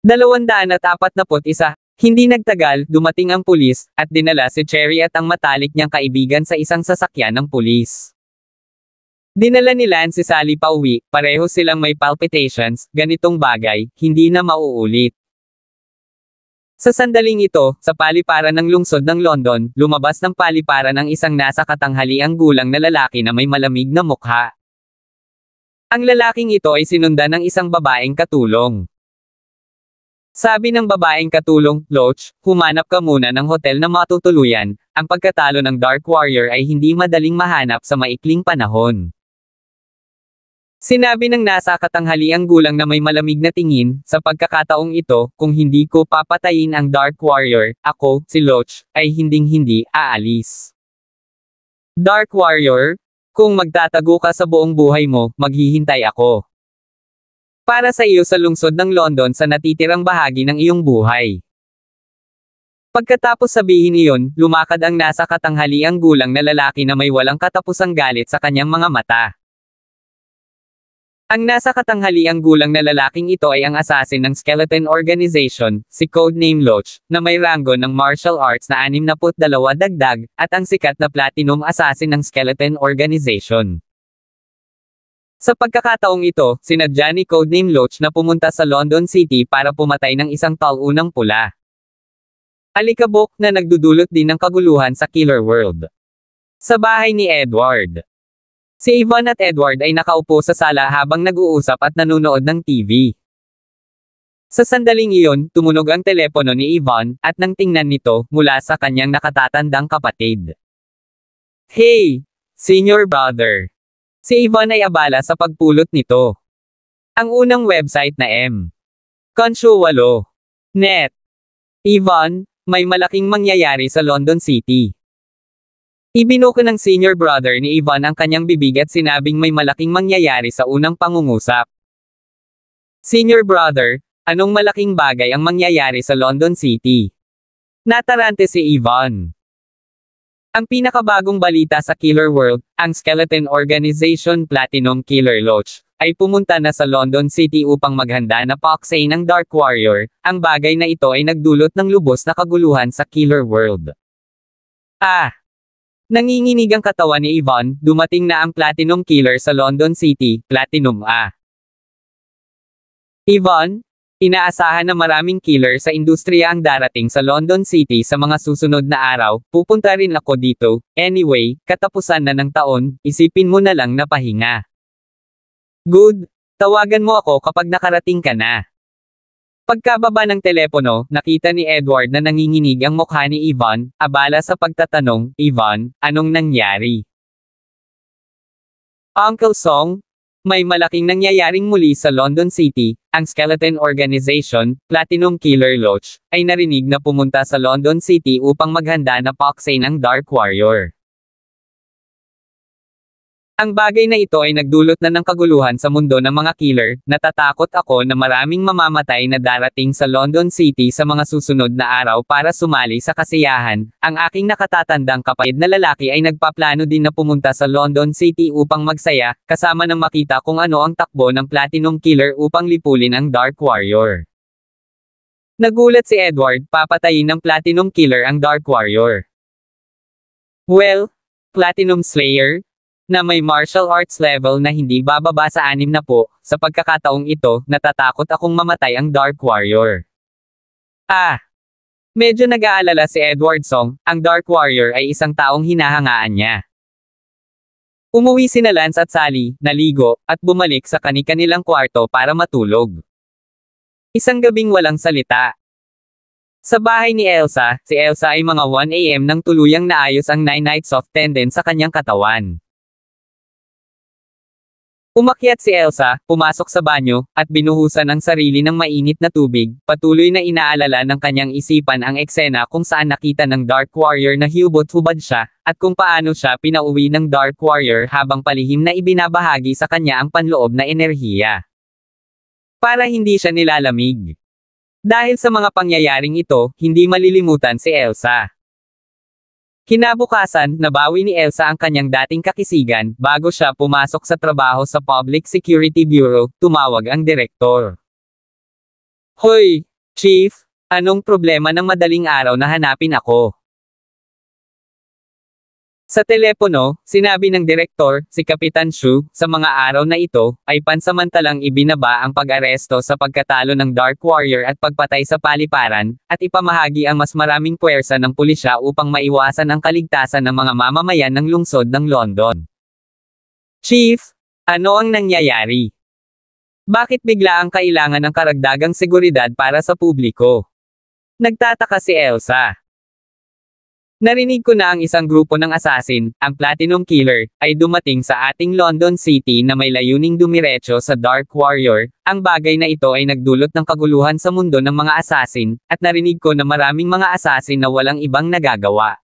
241. Hindi nagtagal, dumating ang pulis, at dinala si Cherry at ang matalik niyang kaibigan sa isang sasakyan ng pulis. Dinala ni Lance si Sally pauwi, pareho silang may palpitations, ganitong bagay, hindi na mauulit. Sa sandaling ito, sa paliparan ng lungsod ng London, lumabas ng paliparan ang isang nasa katanghaliang gulang na lalaki na may malamig na mukha. Ang lalaking ito ay sinundan ng isang babaeng katulong. Sabi ng babaeng katulong, "Loach, humanap ka muna ng hotel na matutuluyan, ang pagkatalo ng Dark Warrior ay hindi madaling mahanap sa maikling panahon." Sinabi ng nasa katanghaliang gulang na may malamig na tingin, "Sa pagkakataong ito, kung hindi ko papatayin ang Dark Warrior, ako, si Loach, ay hinding-hindi aalis." Dark Warrior? Kung magtatago ka sa buong buhay mo, maghihintay ako. Para sa iyo sa lungsod ng London sa natitirang bahagi ng iyong buhay. Pagkatapos sabihin iyon, lumakad ang nasa katanghaliang gulang na lalaki na may walang katapusang galit sa kanyang mga mata. Ang nasa katanghaliang gulang na lalaking ito ay ang assassin ng Skeleton Organization, si Codename Loach, na may rango ng martial arts na 62 dagdag, at ang sikat na platinum assassin ng Skeleton Organization. Sa pagkakataong ito, sinadya ni Codename Loach na pumunta sa London City para pumatay ng isang talunang pula. Alikabok na nagdudulot din ng kaguluhan sa Killer World. Sa bahay ni Edward. Si Yvonne at Edward ay nakaupo sa sala habang nag-uusap at nanonood ng TV. Sa sandaling iyon, tumunog ang telepono ni Yvonne, at nang tingnan nito, mula sa kanyang nakatatandang kapatid. "Hey! Senior brother!" Si Yvonne ay abala sa pagpulot nito. Ang unang website na Consuelo.net. "Yvonne, may malaking mangyayari sa London City." Ibinuko ng senior brother ni Yvonne ang kanyang bibig at sinabing may malaking mangyayari sa unang pangungusap. "Senior brother, anong malaking bagay ang mangyayari sa London City?" Natarante si Yvonne. Ang pinakabagong balita sa Killer World, ang Skeleton Organization Platinum Killer Loach, ay pumunta na sa London City upang maghanda na paksay ng Dark Warrior. Ang bagay na ito ay nagdulot ng lubos na kaguluhan sa Killer World. Nanginginig ang katawan ni Yvonne, dumating na ang Platinum Killer sa London City, Platinum A. "Yvonne, inaasahan na maraming killer sa industriya ang darating sa London City sa mga susunod na araw, pupunta rin ako dito, anyway, katapusan na ng taon, isipin mo na lang na pahinga." "Good, tawagan mo ako kapag nakarating ka na." Pagkababa ng telepono, nakita ni Edward na nanginginig ang mukha ni Yvonne, abala sa pagtatanong, "Yvonne, anong nangyari?" "Uncle Song, may malaking nangyayaring muli sa London City. Ang Skeleton Organization, Platinum Killer Loach, ay narinig na pumunta sa London City upang maghanda na paksay ng Dark Warrior. Ang bagay na ito ay nagdulot na ng kaguluhan sa mundo ng mga killer. Natatakot ako na maraming mamamatay na darating sa London City sa mga susunod na araw para sumali sa kasiyahan. Ang aking nakatatandang kapatid na lalaki ay nagpaplano din na pumunta sa London City upang magsaya, kasama ng makita kung ano ang takbo ng Platinum Killer upang lipulin ang Dark Warrior." Nagulat si Edward, papatayin ng Platinum Killer ang Dark Warrior. "Well, Platinum Slayer, na may martial arts level na hindi bababa sa 60, sa pagkakataong ito, natatakot akong mamatay ang Dark Warrior." Medyo nag-aalala si Edward Song, ang Dark Warrior ay isang taong hinahangaan niya. Umuwi sina Lance at Sally, naligo, at bumalik sa kani-kanilang kwarto para matulog. Isang gabing walang salita. Sa bahay ni Elsa, si Elsa ay mga 1 AM nang tuluyang naayos ang 9 nights of tendon sa kanyang katawan. Umakyat si Elsa, pumasok sa banyo, at binuhusan ang sarili ng mainit na tubig, patuloy na inaalala ng kanyang isipan ang eksena kung saan nakita ng Dark Warrior na hubot-hubad siya, at kung paano siya pinauwi ng Dark Warrior habang palihim na ibinabahagi sa kanya ang panloob na enerhiya. Para hindi siya nilalamig. Dahil sa mga pangyayaring ito, hindi malilimutan si Elsa. Kinabukasan, nabawi ni Elsa ang kanyang dating kakisigan, bago siya pumasok sa trabaho sa Public Security Bureau, tumawag ang direktor. "Hoy, Chief, anong problema ng madaling araw na hanapin ako? Sa telepono, sinabi ng direktor, si Kapitan Shu, sa mga araw na ito, ay pansamantalang ibinaba ang pag-aresto sa pagkatalo ng Dark Warrior at pagpatay sa paliparan, at ipamahagi ang mas maraming puwersa ng pulisya upang maiwasan ang kaligtasan ng mga mamamayan ng lungsod ng London. Chief, ano ang nangyayari? Bakit bigla ang kailangan ng karagdagang seguridad para sa publiko? Nagtataka si Elsa. Narinig ko na ang isang grupo ng assassin, ang Platinum Killer, ay dumating sa ating London City na may layuning dumiretso sa Dark Warrior. Ang bagay na ito ay nagdulot ng kaguluhan sa mundo ng mga assassin, at narinig ko na maraming mga assassin na walang ibang nagagawa.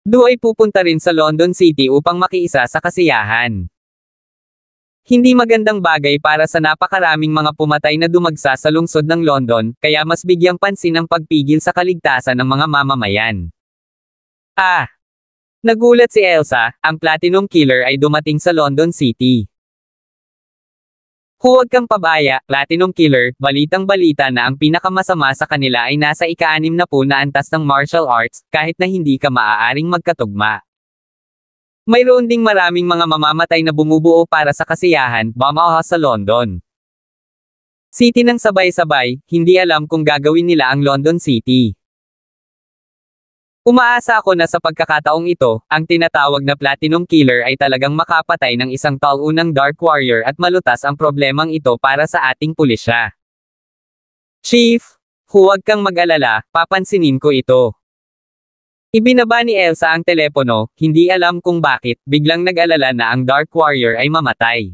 Do ay pupunta rin sa London City upang makiisa sa kasiyahan. Hindi magandang bagay para sa napakaraming mga pumatay na dumagsa sa lungsod ng London, kaya mas bigyang pansin ang pagpigil sa kaligtasan ng mga mamamayan. Nagulat si Elsa, ang Platinum Killer ay dumating sa London City. Huwag kang pabaya, Platinum Killer, balitang-balita na ang pinakamasama sa kanila ay nasa ika-60 na antas ng martial arts, kahit na hindi ka maaaring magkatugma. Mayroon ding maraming mga mamamatay na bumubuo para sa kasiyahan, bamaha sa London City ng sabay-sabay, hindi alam kung gagawin nila ang London City. Umaasa ako na sa pagkakataong ito, ang tinatawag na Platinum Killer ay talagang makapatay ng isang taunang Dark Warrior at malutas ang problemang ito para sa ating pulisya. Chief, huwag kang mag-alala, papansinin ko ito. Ibinaba ni Elsa ang telepono, hindi alam kung bakit, biglang nag-alala na ang Dark Warrior ay mamatay.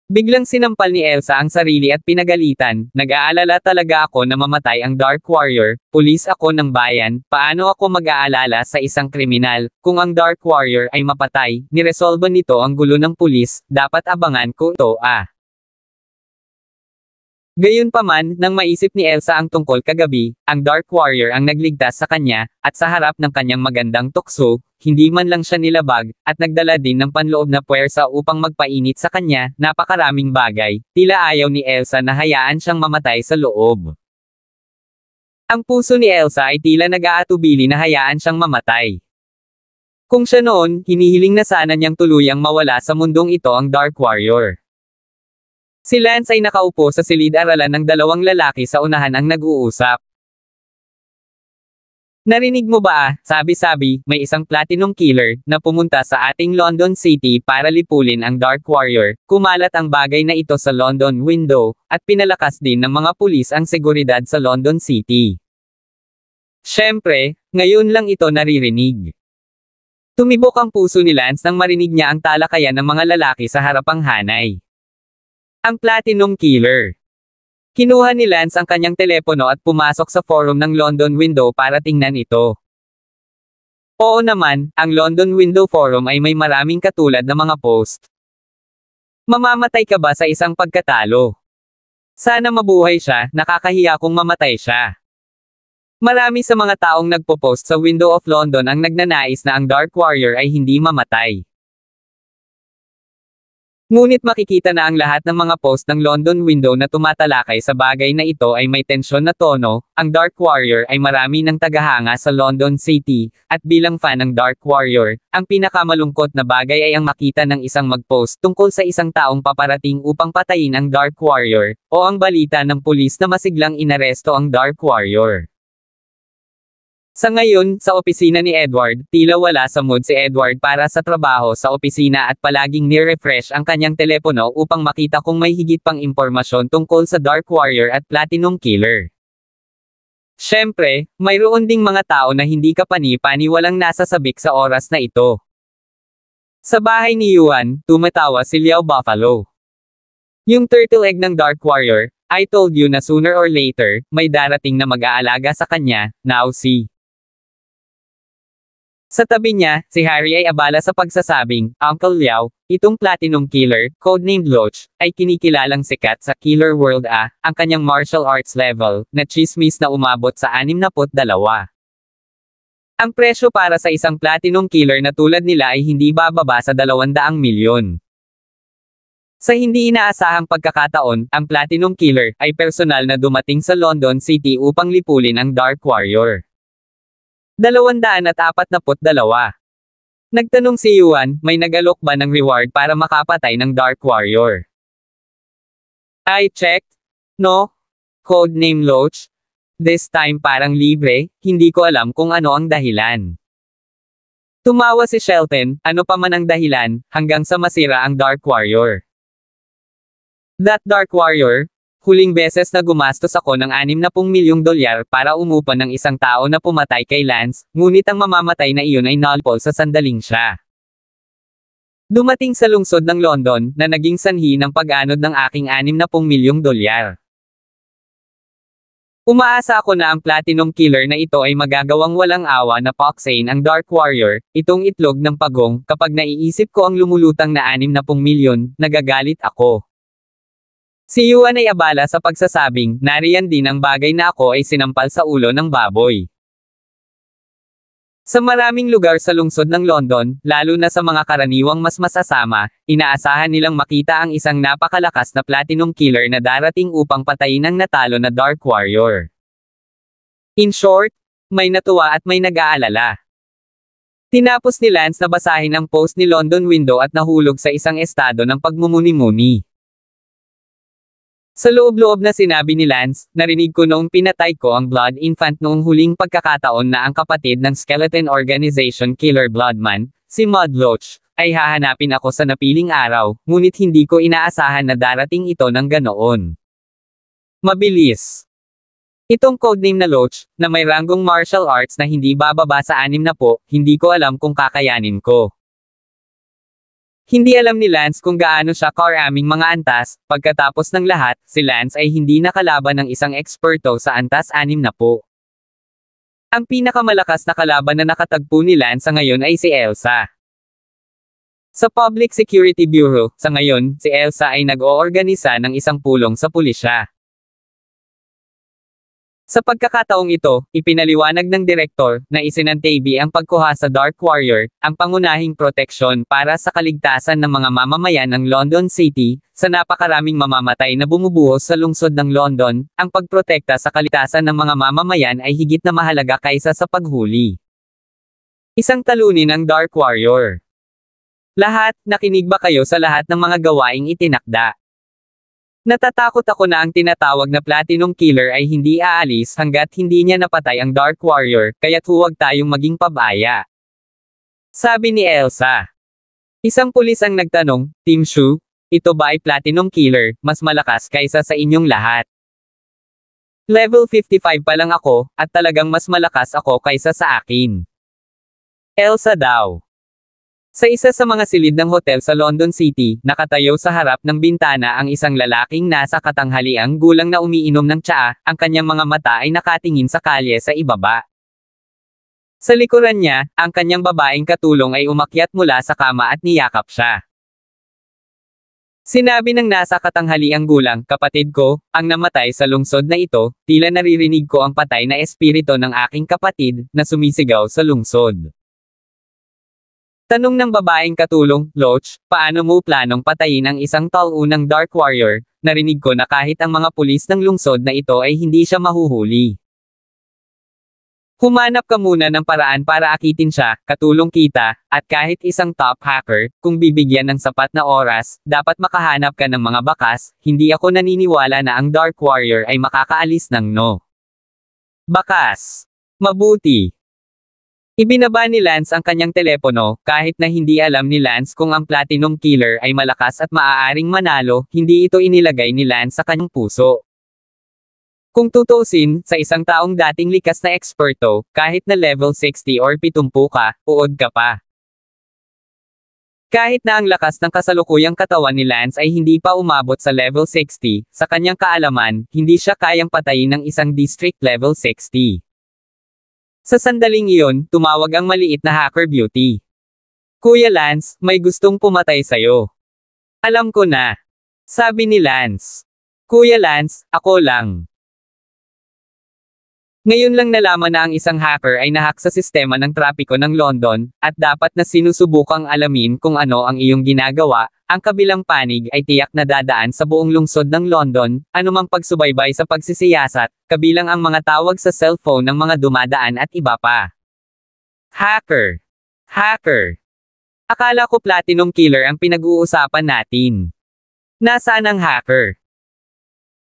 Biglang sinampal ni Elsa ang sarili at pinagalitan, nag-aalala talaga ako na mamatay ang Dark Warrior, pulis ako ng bayan, paano ako mag-aalala sa isang kriminal, kung ang Dark Warrior ay mapatay, niresolba nito ang gulo ng pulis, dapat abangan ko ito Gayunpaman, nang maisip ni Elsa ang tungkol kagabi, ang Dark Warrior ang nagligtas sa kanya, at sa harap ng kanyang magandang tukso, hindi man lang siya nilabag, at nagdala din ng panloob na puwersa upang magpainit sa kanya, napakaraming bagay, tila ayaw ni Elsa na hayaan siyang mamatay sa loob. Ang puso ni Elsa ay tila nag-aatubili na hayaan siyang mamatay. Kung siya noon, hinihiling na sana niyang tuluyang mawala sa mundong ito ang Dark Warrior. Si Lance ay nakaupo sa silid-aralan ng dalawang lalaki sa unahan ang nag-uusap. Narinig mo ba sabi-sabi, may isang Platinum Killer, na pumunta sa ating London City para lipulin ang Dark Warrior, kumalat ang bagay na ito sa London Window, at pinalakas din ng mga pulis ang seguridad sa London City. Siyempre, ngayon lang ito naririnig. Tumibok ang puso ni Lance nang marinig niya ang talakayan ng mga lalaki sa harapang hanay. Ang Platinum Killer. Kinuha ni Lance ang kanyang telepono at pumasok sa forum ng London Window para tingnan ito. Oo naman, ang London Window Forum ay may maraming katulad na mga post. Mamamatay ka ba sa isang pagkatalo? Sana mabuhay siya, nakakahiya kung mamatay siya. Marami sa mga taong nagpo-post sa Window of London ang nagnanais na ang Dark Warrior ay hindi mamatay. Ngunit makikita na ang lahat ng mga post ng London Window na tumatalakay sa bagay na ito ay may tensyon na tono, ang Dark Warrior ay marami ng tagahanga sa London City, at bilang fan ng Dark Warrior, ang pinakamalungkot na bagay ay ang makita ng isang mag-post tungkol sa isang taong paparating upang patayin ang Dark Warrior, o ang balita ng pulis na masiglang inaresto ang Dark Warrior. Sa ngayon, sa opisina ni Edward, tila wala sa mood si Edward para sa trabaho sa opisina at palaging ni-refresh ang kanyang telepono upang makita kung may higit pang impormasyon tungkol sa Dark Warrior at Platinum Killer. Siyempre, mayroon ding mga tao na hindi kapani-paniwalang nasasabik sa oras na ito. Sa bahay ni Yuan, tumatawa si Liao Buffalo. Yung turtle egg ng Dark Warrior, I told you na sooner or later, may darating na mag-aalaga sa kanya, now see. Sa tabi niya, si Harry ay abala sa pagsasabing, Uncle Liao, itong Platinum Killer, codenamed Loach, ay kinikilalang sikat sa Killer World ang kanyang martial arts level, na chismis na umabot sa 62. Ang presyo para sa isang Platinum Killer na tulad nila ay hindi bababa sa 200 milyon. Sa hindi inaasahang pagkakataon, ang Platinum Killer ay personal na dumating sa London City upang lipulin ang Dark Warrior. 242. Nagtanong si Yuan, may nag-alok ba ng reward para makapatay ng Dark Warrior? I checked. No. Codename Loach. This time parang libre, hindi ko alam kung ano ang dahilan. Tumawa si Shelton, ano pa man ang dahilan, hanggang sa masira ang Dark Warrior. That Dark Warrior, huling beses na gumastos ako ng $60 milyong para umupa ng isang tao na pumatay kay Lance, ngunit ang mamamatay na iyon ay nalpol sa sandaling siya. Dumating sa lungsod ng London, na naging sanhi ng pag-anod ng aking $60 milyong. Umaasa ako na ang Platinum Killer na ito ay magagawang walang awa na paksain ang Dark Warrior, itong itlog ng pagong, kapag naiisip ko ang lumulutang na $60 milyon, nagagalit ako. Si Yuan ay abala sa pagsasabing, nariyan din ang bagay na ako ay sinampal sa ulo ng baboy. Sa maraming lugar sa lungsod ng London, lalo na sa mga karaniwang mas masasama, inaasahan nilang makita ang isang napakalakas na Platinum Killer na darating upang patayin ang natalo na Dark Warrior. In short, may natuwa at may nag-aalala. Tinapos ni Lance na basahin ang post ni London Window at nahulog sa isang estado ng pagmumuni-muni. Sa loob-loob na sinabi ni Lance, narinig ko noong pinatay ko ang Blood Infant noong huling pagkakataon na ang kapatid ng Skeleton Organization Killer Bloodman, si Mud Loach, ay hahanapin ako sa napiling araw, ngunit hindi ko inaasahan na darating ito ng ganoon. Mabilis. Itong codename na Loach, na may ranggong martial arts na hindi bababa sa 60, hindi ko alam kung kakayanin ko. Hindi alam ni Lance kung gaano siya karaming mga antas, pagkatapos ng lahat, si Lance ay hindi nakalaban ng isang eksperto sa antas 60. Ang pinakamalakas na kalaban na nakatagpo ni Lance sa ngayon ay si Elsa. Sa Public Security Bureau, sa ngayon, si Elsa ay nag-oorganisa ng isang pulong sa pulisya. Sa pagkakataong ito, ipinaliwanag ng direktor, na isinantabi ang pagkuha sa Dark Warrior, ang pangunahing proteksyon para sa kaligtasan ng mga mamamayan ng London City, sa napakaraming mamamatay na bumubuhos sa lungsod ng London, ang pagprotekta sa kaligtasan ng mga mamamayan ay higit na mahalaga kaysa sa paghuli. Isang talunin ng Dark Warrior. Lahat, nakinig ba kayo sa lahat ng mga gawaing itinakda? Natatakot ako na ang tinatawag na Platinum Killer ay hindi aalis hanggat hindi niya napatay ang Dark Warrior, kaya't huwag tayong maging pabaya. Sabi ni Elsa. Isang pulis ang nagtanong, Team Shu, ito ba ay Platinum Killer, mas malakas kaysa sa inyong lahat? Level 55 pa lang ako, at talagang mas malakas ako kaysa sa akin. Elsa daw. Sa isa sa mga silid ng hotel sa London City, nakatayo sa harap ng bintana ang isang lalaking nasa katanghaliang gulang na umiinom ng tsaa, ang kanyang mga mata ay nakatingin sa kalye sa ibaba. Sa likuran niya, ang kanyang babaeng katulong ay umakyat mula sa kama at niyakap siya. Sinabi ng nasa katanghaliang gulang, kapatid ko, ang namatay sa lungsod na ito, tila naririnig ko ang patay na espiritu ng aking kapatid, na sumisigaw sa lungsod. Tanong ng babaeng katulong, Loach, paano mo planong patayin ang isang taunang Dark Warrior? Narinig ko na kahit ang mga pulis ng lungsod na ito ay hindi siya mahuhuli. Humanap ka muna ng paraan para akitin siya, katulong kita, at kahit isang top hacker, kung bibigyan ng sapat na oras, dapat makahanap ka ng mga bakas, hindi ako naniniwala na ang Dark Warrior ay makakaalis ng no. Bakas. Mabuti. Ibinaba ni Lance ang kanyang telepono, kahit na hindi alam ni Lance kung ang Platinum Killer ay malakas at maaaring manalo, hindi ito inilagay ni Lance sa kanyang puso. Kung tutuusin, sa isang taong dating likas na eksperto, kahit na level 60 or 70 ka, uod ka pa. Kahit na ang lakas ng kasalukuyang katawan ni Lance ay hindi pa umabot sa level 60, sa kanyang kaalaman, hindi siya kayang patayin ng isang district level 60. Sa sandaling iyon, tumawag ang maliit na hacker beauty. Kuya Lance, may gustong pumatay sa'yo. Alam ko na. Sabi ni Lance. Kuya Lance, ako lang. Ngayon lang nalaman na ang isang hacker ay nahack sa sistema ng trapiko ng London, at dapat na sinusubukang alamin kung ano ang iyong ginagawa, ang kabilang panig ay tiyak na dadaan sa buong lungsod ng London, anumang pagsubaybay sa pagsisiyasat, kabilang ang mga tawag sa cellphone ng mga dumadaan at iba pa. Hacker. Hacker. Akala ko platinum killer ang pinag-uusapan natin. Nasaan ang hacker?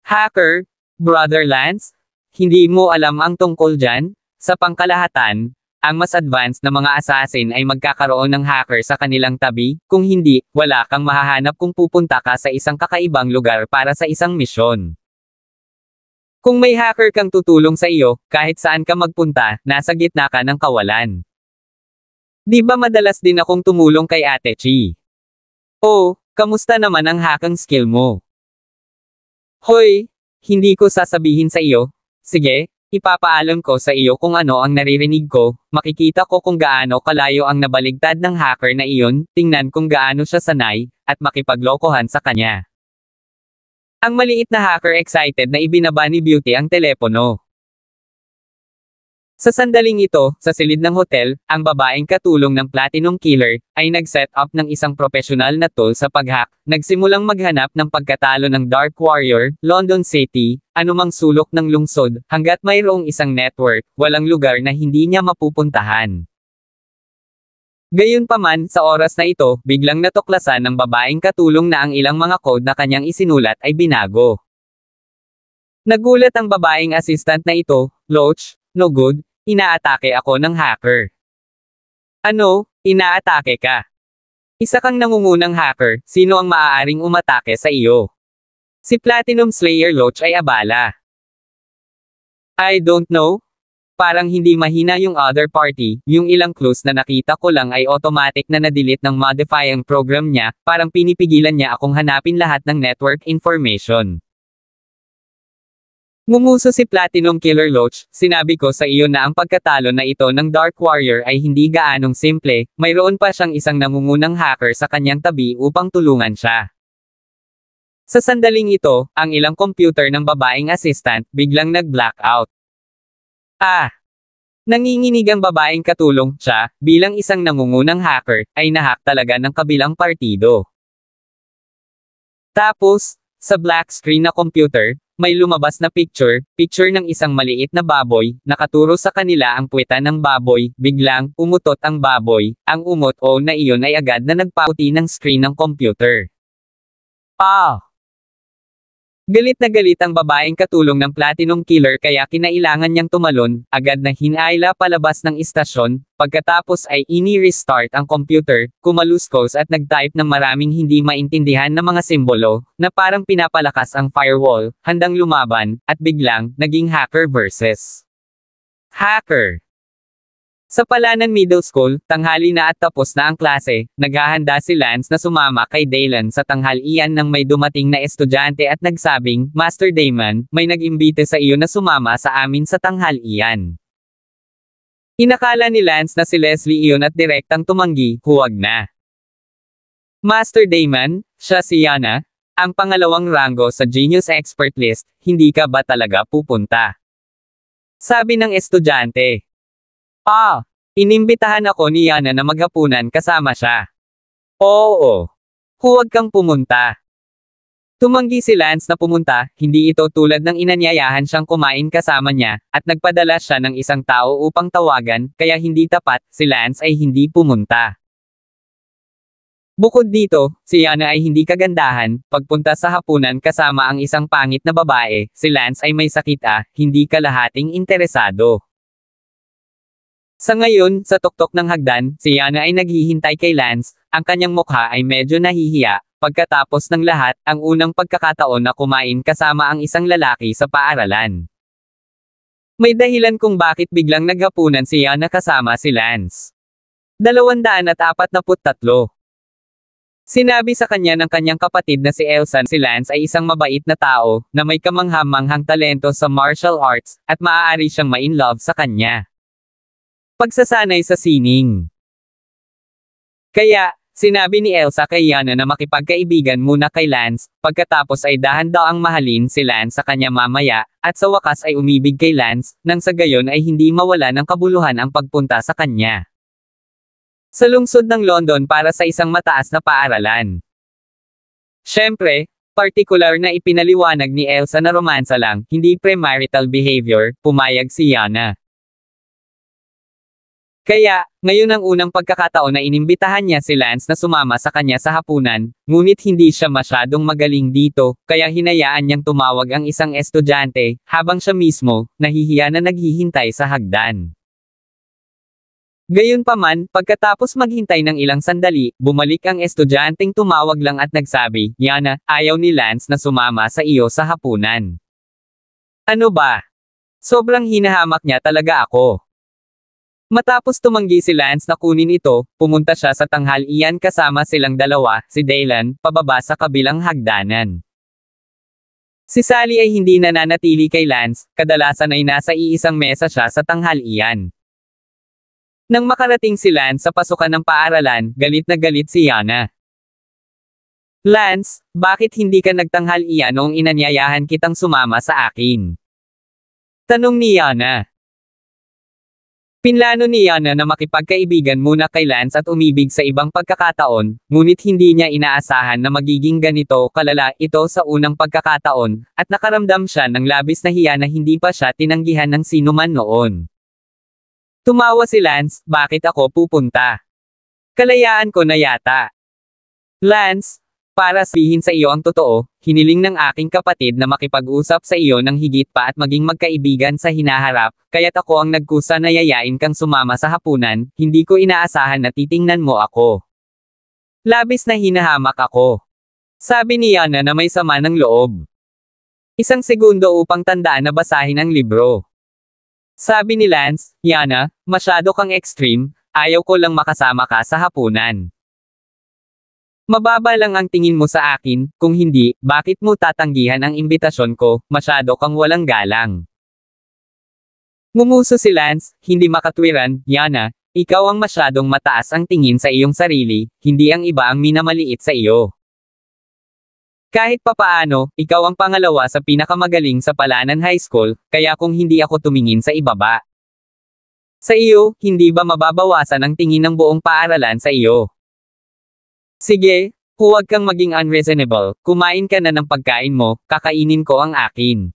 Hacker? Brother Lance? Hindi mo alam ang tungkol dyan? Sa pangkalahatan, ang mas advanced na mga assassin ay magkakaroon ng hacker sa kanilang tabi, kung hindi, wala kang mahahanap kung pupunta ka sa isang kakaibang lugar para sa isang misyon. Kung may hacker kang tutulong sa iyo, kahit saan ka magpunta, nasa gitna ka ng kawalan. Di ba madalas din akong tumulong kay Ate Chi? Oh, kamusta naman ang hacking skill mo? Hoy, hindi ko sasabihin sa iyo. Sige, ipapaalam ko sa iyo kung ano ang naririnig ko, makikita ko kung gaano kalayo ang nabaligtad ng hacker na iyon, tingnan kung gaano siya sanay, at makipaglokohan sa kanya. Ang maliit na hacker excited na ibinaba ni Beauty ang telepono. Sa sandaling ito, sa silid ng hotel, ang babaeng katulong ng Platinum Killer, ay nag-set up ng isang profesional na tool sa pag-hack, nagsimulang maghanap ng pagkatalo ng Dark Warrior, London City, anumang sulok ng lungsod, hanggat mayroong isang network, walang lugar na hindi niya mapupuntahan. Gayunpaman, sa oras na ito, biglang natuklasan ng babaeng katulong na ang ilang mga code na kanyang isinulat ay binago. Nagulat ang babaeng assistant na ito, Loach. No good, inaatake ako ng hacker. Ano, inaatake ka? Isa kang nangungunang hacker, sino ang maaaring umatake sa iyo? Si Platinum Slayer Loach ay abala. I don't know. Parang hindi mahina yung other party, yung ilang clues na nakita ko lang ay automatic na na-delete ng modify ang program niya, parang pinipigilan niya akong hanapin lahat ng network information. Ngumuso si Platinum Killer Loach, sinabi ko sa iyo na ang pagkatalo na ito ng Dark Warrior ay hindi gaanong simple, mayroon pa siyang isang nangungunang hacker sa kanyang tabi upang tulungan siya. Sa sandaling ito, ang ilang computer ng babaeng assistant, biglang nag-blackout. Nanginginig ang babaeng katulong, siya, bilang isang nangungunang hacker, ay nahack talaga ng kabilang partido. Tapos, sa black screen na computer, may lumabas na picture ng isang maliit na baboy, nakaturo sa kanila ang puweta ng baboy, biglang, umutot ang baboy, ang umot o na iyon ay agad na nagpauti ng screen ng computer. Galit na galit ang babaeng katulong ng Platinum Killer kaya kinailangan niyang tumalon, agad na hinaila palabas ng istasyon, pagkatapos ay ini-restart ang computer, kumaluskos at nag-type ng maraming hindi maintindihan na mga simbolo, na parang pinapalakas ang firewall, handang lumaban, at biglang, naging hacker versus hacker. Sa Palanan Middle School, tanghali na at tapos na ang klase, naghahanda si Lance na sumama kay Daylan sa tanghalian nang may dumating na estudyante at nagsabing, Master Damon, may nag-imbite sa iyo na sumama sa amin sa tanghalian. Inakala ni Lance na si Leslie iyon at direktang tumanggi, huwag na. Master Damon, siya si Yana, ang pangalawang ranggo sa Genius Expert List, hindi ka ba talaga pupunta? Sabi ng estudyante. Inimbitahan ako ni Yana na maghapunan kasama siya. Oo. Huwag kang pumunta. Tumanggi si Lance na pumunta, hindi ito tulad ng inanyayahan siyang kumain kasama niya, at nagpadala siya ng isang tao upang tawagan, kaya hindi tapat, si Lance ay hindi pumunta. Bukod dito, si Yana ay hindi kagandahan, pagpunta sa hapunan kasama ang isang pangit na babae, si Lance ay may sakit hindi kalahating interesado. Sa ngayon, sa tuktok ng hagdan, si Yana ay naghihintay kay Lance, ang kanyang mukha ay medyo nahihiya, pagkatapos ng lahat, ang unang pagkakataon na kumain kasama ang isang lalaki sa paaralan. May dahilan kung bakit biglang naghapunan si Yana kasama si Lance. 243. Sinabi sa kanya ng kanyang kapatid na si Elsa si Lance ay isang mabait na tao, na may kamangha-manghang talento sa martial arts, at maaari siyang ma-in-love sa kanya. Pagsasanay sa sining. Kaya, sinabi ni Elsa kay Yana na makipagkaibigan muna kay Lance, pagkatapos ay dahan-daang mahalin si Lance sa kanya mamaya, at sa wakas ay umibig kay Lance, nang sa gayon ay hindi mawala ng kabuluhan ang pagpunta sa kanya. Sa lungsod ng London para sa isang mataas na paaralan. Siyempre, partikular na ipinaliwanag ni Elsa na romansa lang, hindi premarital behavior, pumayag si Yana. Kaya, ngayon ang unang pagkakataon na inimbitahan niya si Lance na sumama sa kanya sa hapunan, ngunit hindi siya masyadong magaling dito, kaya hinayaan niyang tumawag ang isang estudyante, habang siya mismo, nahihiya na naghihintay sa hagdan. Gayunpaman, pagkatapos maghintay ng ilang sandali, bumalik ang estudyanteng tumawag lang at nagsabi, Yana, ayaw ni Lance na sumama sa iyo sa hapunan. Ano ba? Sobrang hinahamak niya talaga ako. Matapos tumanggi si Lance na kunin ito, pumunta siya sa tanghalian kasama silang dalawa, si Dylan, pababa sa kabilang hagdanan. Si Sally ay hindi nananatili kay Lance, kadalasan ay nasa iisang mesa siya sa tanghalian. Nang makarating si Lance sa pasukan ng paaralan, galit na galit si Yana. Lance, bakit hindi ka nagtanghalian noong inanyayahan kitang sumama sa akin? Tanong ni Yana. Pinlano ni Yana na makipagkaibigan muna kay Lance at umibig sa ibang pagkakataon, ngunit hindi niya inaasahan na magiging ganito kalala ito sa unang pagkakataon, at nakaramdam siya ng labis na hiya na hindi pa siya tinanggihan ng sinuman noon. Tumawa si Lance, bakit ako pupunta? Kalayaan ko na yata. Lance, para sabihin sa iyo ang totoo, hiniling ng aking kapatid na makipag-usap sa iyo ng higit pa at maging magkaibigan sa hinaharap, kaya't ako ang nagkusa na yayain kang sumama sa hapunan, hindi ko inaasahan na titingnan mo ako. Labis na hinahamak ako. Sabi ni Yana na may sama ng loob. Isang segundo upang tandaan na basahin ang libro. Sabi ni Lance, Yana, masyado kang extreme, ayaw ko lang makasama ka sa hapunan. Mababa lang ang tingin mo sa akin, kung hindi, bakit mo tatanggihan ang imbitasyon ko, masyado kang walang galang. Ngumuso si Lance, hindi makatwiran, Yana, ikaw ang masyadong mataas ang tingin sa iyong sarili, hindi ang iba ang minamaliit sa iyo. Kahit papaano, ikaw ang pangalawa sa pinakamagaling sa Palanan High School, kaya kung hindi ako tumingin sa ibaba. Sa iyo, hindi ba mababawasan ang tingin ng buong paaralan sa iyo? Sige, huwag kang maging unreasonable, kumain ka na ng pagkain mo, kakainin ko ang akin.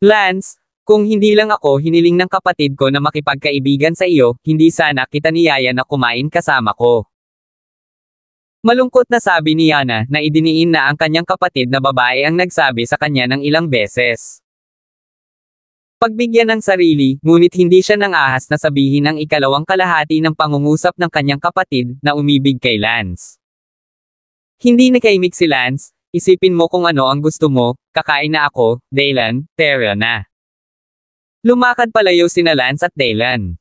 Lance, kung hindi lang ako hiniling ng kapatid ko na makipagkaibigan sa iyo, hindi sana kita niyaya na kumain kasama ko. Malungkot na sabi ni Yana na idiniin na ang kanyang kapatid na babae ang nagsabi sa kanya ng ilang beses. Pagbigyan ng sarili, ngunit hindi siya nang ahas na sabihin ang ikalawang kalahati ng pangungusap ng kanyang kapatid, na umibig kay Lance. Hindi nakaimik si Lance, isipin mo kung ano ang gusto mo, kakain na ako, Dylan, tara na. Lumakad palayo sina Lance at Dylan.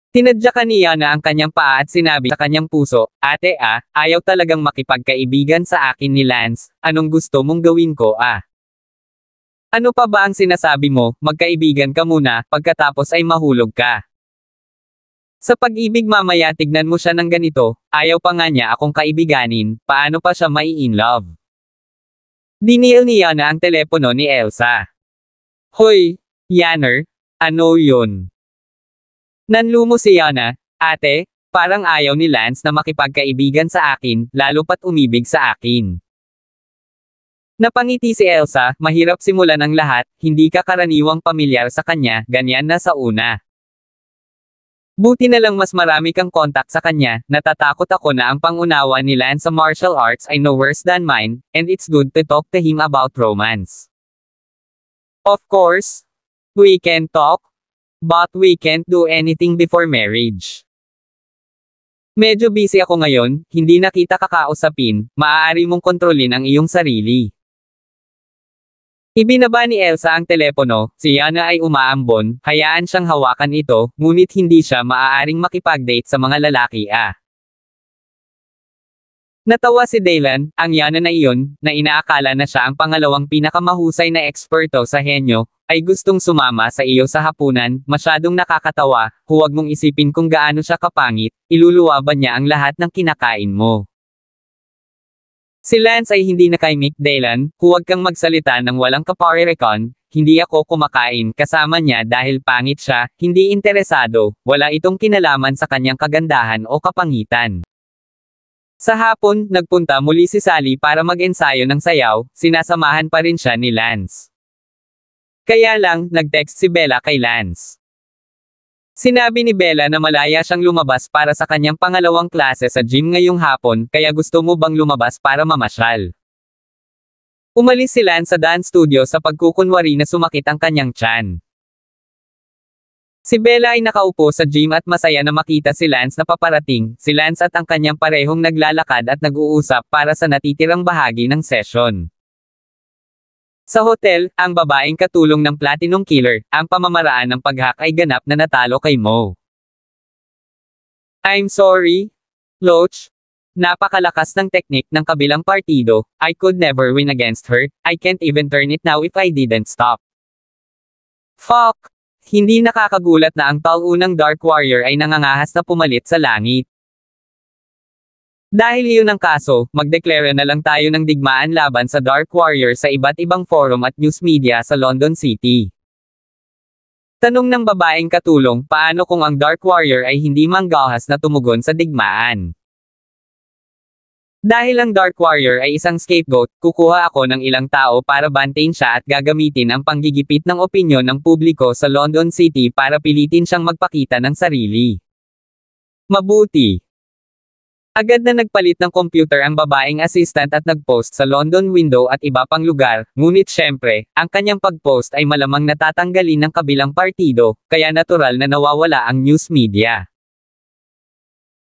Tinadyakan ni Yana ang kanyang paa at sinabi sa kanyang puso, ate ayaw talagang makipagkaibigan sa akin ni Lance, anong gusto mong gawin ko Ano pa ba ang sinasabi mo, magkaibigan ka muna, pagkatapos ay mahulog ka. Sa pag-ibig mamaya tignan mo siya ng ganito, ayaw pa nga niya akong kaibiganin, paano pa siya mai-in-love? Dinil ni Yana ang telepono ni Elsa. Hoy, Yanner, ano yun? Nanlumo si Yana, ate, parang ayaw ni Lance na makipagkaibigan sa akin, lalo pat umibig sa akin. Napangiti si Elsa, mahirap simulan ang lahat, hindi ka karaniwang pamilyar sa kanya, ganyan na sa una. Buti na lang mas marami kang kontak sa kanya, natatakot ako na ang pangunawa ni Lance sa martial arts ay no worse than mine, and it's good to talk to him about romance. Of course, we can talk, but we can't do anything before marriage. Medyo busy ako ngayon, hindi na kita kakausapin, maaari mong kontrolin ang iyong sarili. Ibinaba ni Elsa ang telepono, si Yana ay umaambon, hayaan siyang hawakan ito, ngunit hindi siya maaaring makipag-date sa mga lalaki Natawa si Dylan, ang Yana na iyon, na inaakala na siya ang pangalawang pinakamahusay na eksperto sa henyo, ay gustong sumama sa iyo sa hapunan, masyadong nakakatawa, huwag mong isipin kung gaano siya kapangit, iluluwaban niya ang lahat ng kinakain mo. Si Lance ay hindi nakaimik, Dylan, huwag kang magsalita ng walang kaparerekon, hindi ako kumakain kasama niya dahil pangit siya, hindi interesado, wala itong kinalaman sa kanyang kagandahan o kapangitan. Sa hapon, nagpunta muli si Sally para mag-ensayo ng sayaw, sinasamahan pa rin siya ni Lance. Kaya lang, nag-text si Bella kay Lance. Sinabi ni Bella na malaya siyang lumabas para sa kanyang pangalawang klase sa gym ngayong hapon, kaya gusto mo bang lumabas para mamasyal? Umalis si Lance sa dance studio sa pagkukunwari na sumakit ang kanyang tiyan. Si Bella ay nakaupo sa gym at masaya na makita si Lance na paparating. Si Lance at ang kanyang parehong naglalakad at nag-uusap para sa natitirang bahagi ng session. Sa hotel, ang babaeng katulong ng Platinum Killer, ang pamamaraan ng pag-hack ay ganap na natalo kay Mo. I'm sorry, Loach. Napakalakas ng teknik ng kabilang partido. I could never win against her. I can't even turn it now if I didn't stop. Fuck! Hindi nakakagulat na ang taunang Dark Warrior ay nangangahas na pumalit sa langit. Dahil iyon ang kaso, magdeklara na lang tayo ng digmaan laban sa Dark Warrior sa iba't ibang forum at news media sa London City. Tanong ng babaeng katulong, paano kung ang Dark Warrior ay hindi manggahas na tumugon sa digmaan? Dahil ang Dark Warrior ay isang scapegoat, kukuha ako ng ilang tao para bantayin siya at gagamitin ang panggigipit ng opinyon ng publiko sa London City para pilitin siyang magpakita ng sarili. Mabuti. Agad na nagpalit ng computer ang babaeng assistant at nagpost sa London Window at iba pang lugar, ngunit syempre, ang kanyang pagpost ay malamang natatanggalin ng kabilang partido, kaya natural na nawawala ang news media.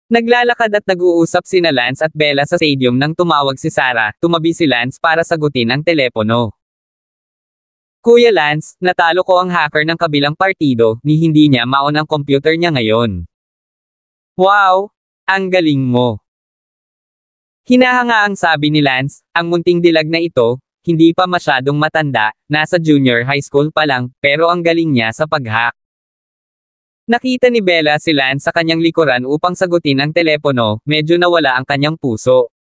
Naglalakad at nag-uusap sina Lance at Bella sa stadium nang tumawag si Sarah, tumabi si Lance para sagutin ang telepono. Kuya Lance, natalo ko ang hacker ng kabilang partido, ni hindi niya maon ang computer niya ngayon. Wow! Ang galing mo! Hinahanga ang sabi ni Lance, ang munting dilag na ito, hindi pa masyadong matanda, nasa junior high school pa lang, pero ang galing niya sa pag-hack. Nakita ni Bella si Lance sa kanyang likuran upang sagutin ang telepono, medyo nawala ang kanyang puso.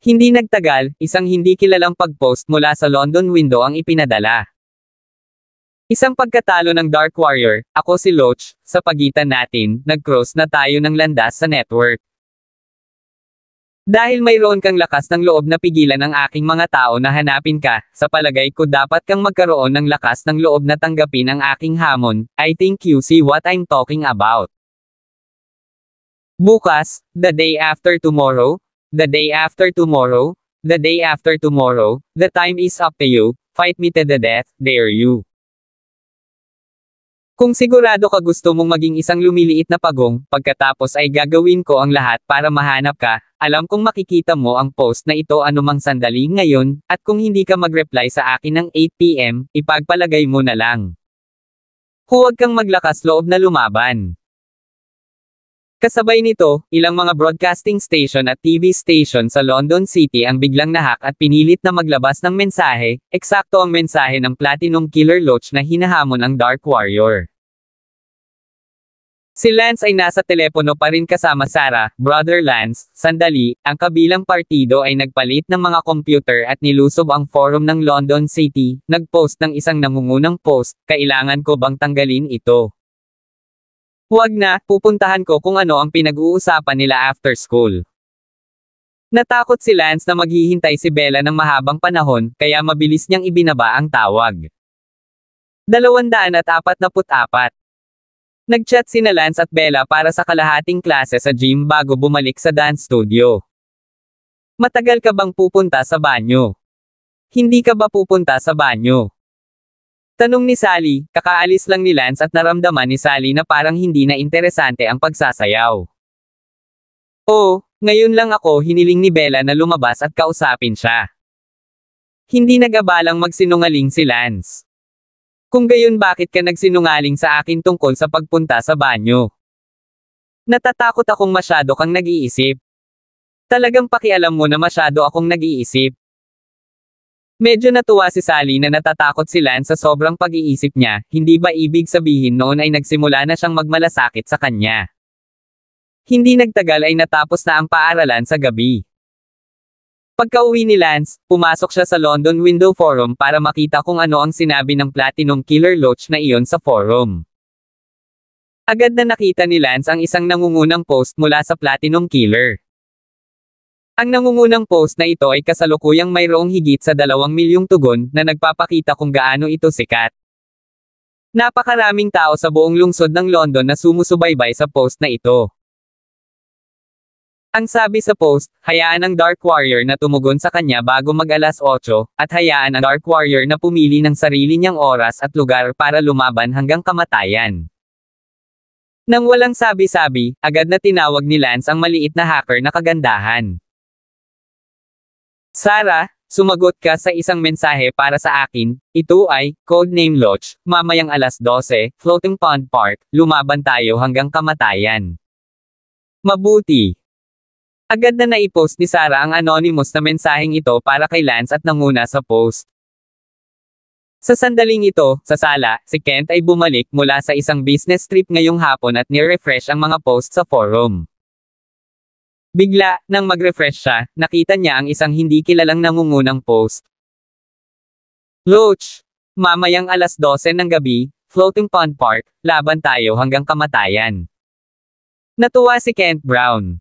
Hindi nagtagal, isang hindi kilalang pag-post mula sa London Window ang ipinadala. Isang pagkatalo ng Dark Warrior, ako si Loach, sa pagitan natin, nag-cross na tayo ng landas sa network. Dahil mayroon kang lakas ng loob na pigilan ang aking mga tao na hanapin ka, sa palagay ko dapat kang magkaroon ng lakas ng loob na tanggapin ang aking hamon. I think you see what I'm talking about. Bukas, the day after tomorrow, the day after tomorrow, the day after tomorrow, the time is up to you, fight me to the death, dare you. Kung sigurado ka gusto mong maging isang lumiliit na pagong, pagkatapos ay gagawin ko ang lahat para mahanap ka, alam kong makikita mo ang post na ito anumang sandali ngayon, at kung hindi ka mag-reply sa akin ng 8 PM, ipagpalagay mo na lang. Huwag kang maglakas loob na lumaban. Kasabay nito, ilang mga broadcasting station at TV station sa London City ang biglang nahack at pinilit na maglabas ng mensahe, eksakto ang mensahe ng Platinum Killer Loach na hinahamon ang Dark Warrior. Si Lance ay nasa telepono pa rin kasama Sarah, Brother Lance, sandali, ang kabilang partido ay nagpalit ng mga computer at nilusob ang forum ng London City, nagpost ng isang nangungunang post, kailangan ko bang tanggalin ito? Huwag na, pupuntahan ko kung ano ang pinag-uusapan nila after school. Natakot si Lance na maghihintay si Bella ng mahabang panahon, kaya mabilis niyang ibinaba ang tawag. 244. Nag-chat sina Lance at Bella para sa kalahating klase sa gym bago bumalik sa dance studio. Matagal ka bang pupunta sa banyo? Hindi ka ba pupunta sa banyo? Tanong ni Sally, kakaalis lang ni Lance at naramdaman ni Sally na parang hindi na interesante ang pagsasayaw. Oh, ngayon lang ako hiniling ni Bella na lumabas at kausapin siya. Hindi nag-abalang magsinungaling si Lance. Kung gayon bakit ka nagsinungaling sa akin tungkol sa pagpunta sa banyo? Natatakot akong masyado kang nag-iisip. Talagang pakialam mo na masyado akong nag-iisip. Medyo natuwa si Sally na natatakot si Lance sa sobrang pag-iisip niya, hindi ba ibig sabihin noon ay nagsimula na siyang magmalasakit sa kanya? Hindi nagtagal ay natapos na ang paaralan sa gabi. Pagka-uwi ni Lance, pumasok siya sa London Window Forum para makita kung ano ang sinabi ng Platinum Killer Loach na iyon sa forum. Agad na nakita ni Lance ang isang nangungunang post mula sa Platinum Killer. Ang nangungunang post na ito ay kasalukuyang mayroong higit sa 2 milyong tugon na nagpapakita kung gaano ito sikat. Napakaraming tao sa buong lungsod ng London na sumusubaybay sa post na ito. Ang sabi sa post, hayaan ang Dark Warrior na tumugon sa kanya bago mag-alas 8, at hayaan ang Dark Warrior na pumili ng sarili niyang oras at lugar para lumaban hanggang kamatayan. Nang walang sabi-sabi, agad na tinawag ni Lance ang maliit na hacker na kagandahan. Sarah, sumagot ka sa isang mensahe para sa akin, ito ay, codename Loch, mamayang alas 12, Floating Pond Park, lumaban tayo hanggang kamatayan. Mabuti. Agad na naipost ni Sarah ang anonymous na mensaheng ito para kay Lance at nanguna sa post. Sa sandaling ito, sa sala, si Kent ay bumalik mula sa isang business trip ngayong hapon at ni-refresh ang mga post sa forum. Bigla, nang mag-refresh siya, nakita niya ang isang hindi kilalang nangungunang post. Loch, mamayang alas 12 ng gabi, Floating Pond Park, laban tayo hanggang kamatayan. Natuwa si Kent Brown.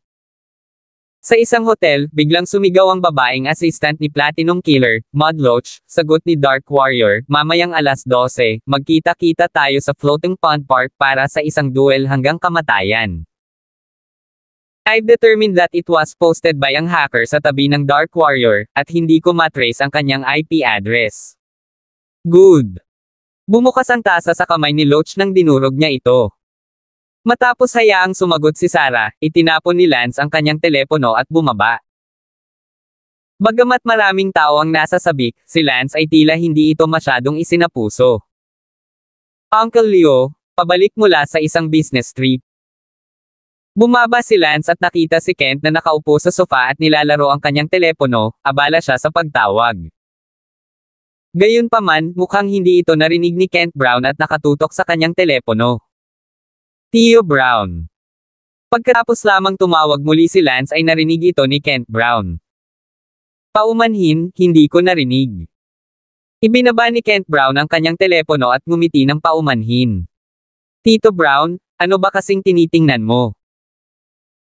Sa isang hotel, biglang sumigaw ang babaeng assistant ni Platinum Killer, Maud Loch, sagot ni Dark Warrior, mamayang alas 12, magkita-kita tayo sa Floating Pond Park para sa isang duel hanggang kamatayan. I've determined that it was posted by ang hacker sa tabi ng Dark Warrior, at hindi ko matrace ang kanyang IP address. Good. Bumukas ang tasa sa kamay ni Loch nang dinurog niya ito. Matapos hayaang sumagot si Sarah, itinapon ni Lance ang kanyang telepono at bumaba. Bagamat maraming tao ang nasa sabik, si Lance ay tila hindi ito masyadong isinapuso. Uncle Leo, pabalik mula sa isang business trip. Bumaba si Lance at nakita si Kent na nakaupo sa sofa at nilalaro ang kanyang telepono, abala siya sa pagtawag. Gayunpaman, mukhang hindi ito narinig ni Kent Brown at nakatutok sa kanyang telepono. Theo Brown. Pagkatapos lamang tumawag muli si Lance ay narinig ito ni Kent Brown. Paumanhin, hindi ko narinig. Ibinaba ni Kent Brown ang kanyang telepono at ngumiti ng paumanhin. Tito Brown, ano ba kasing tinitingnan mo?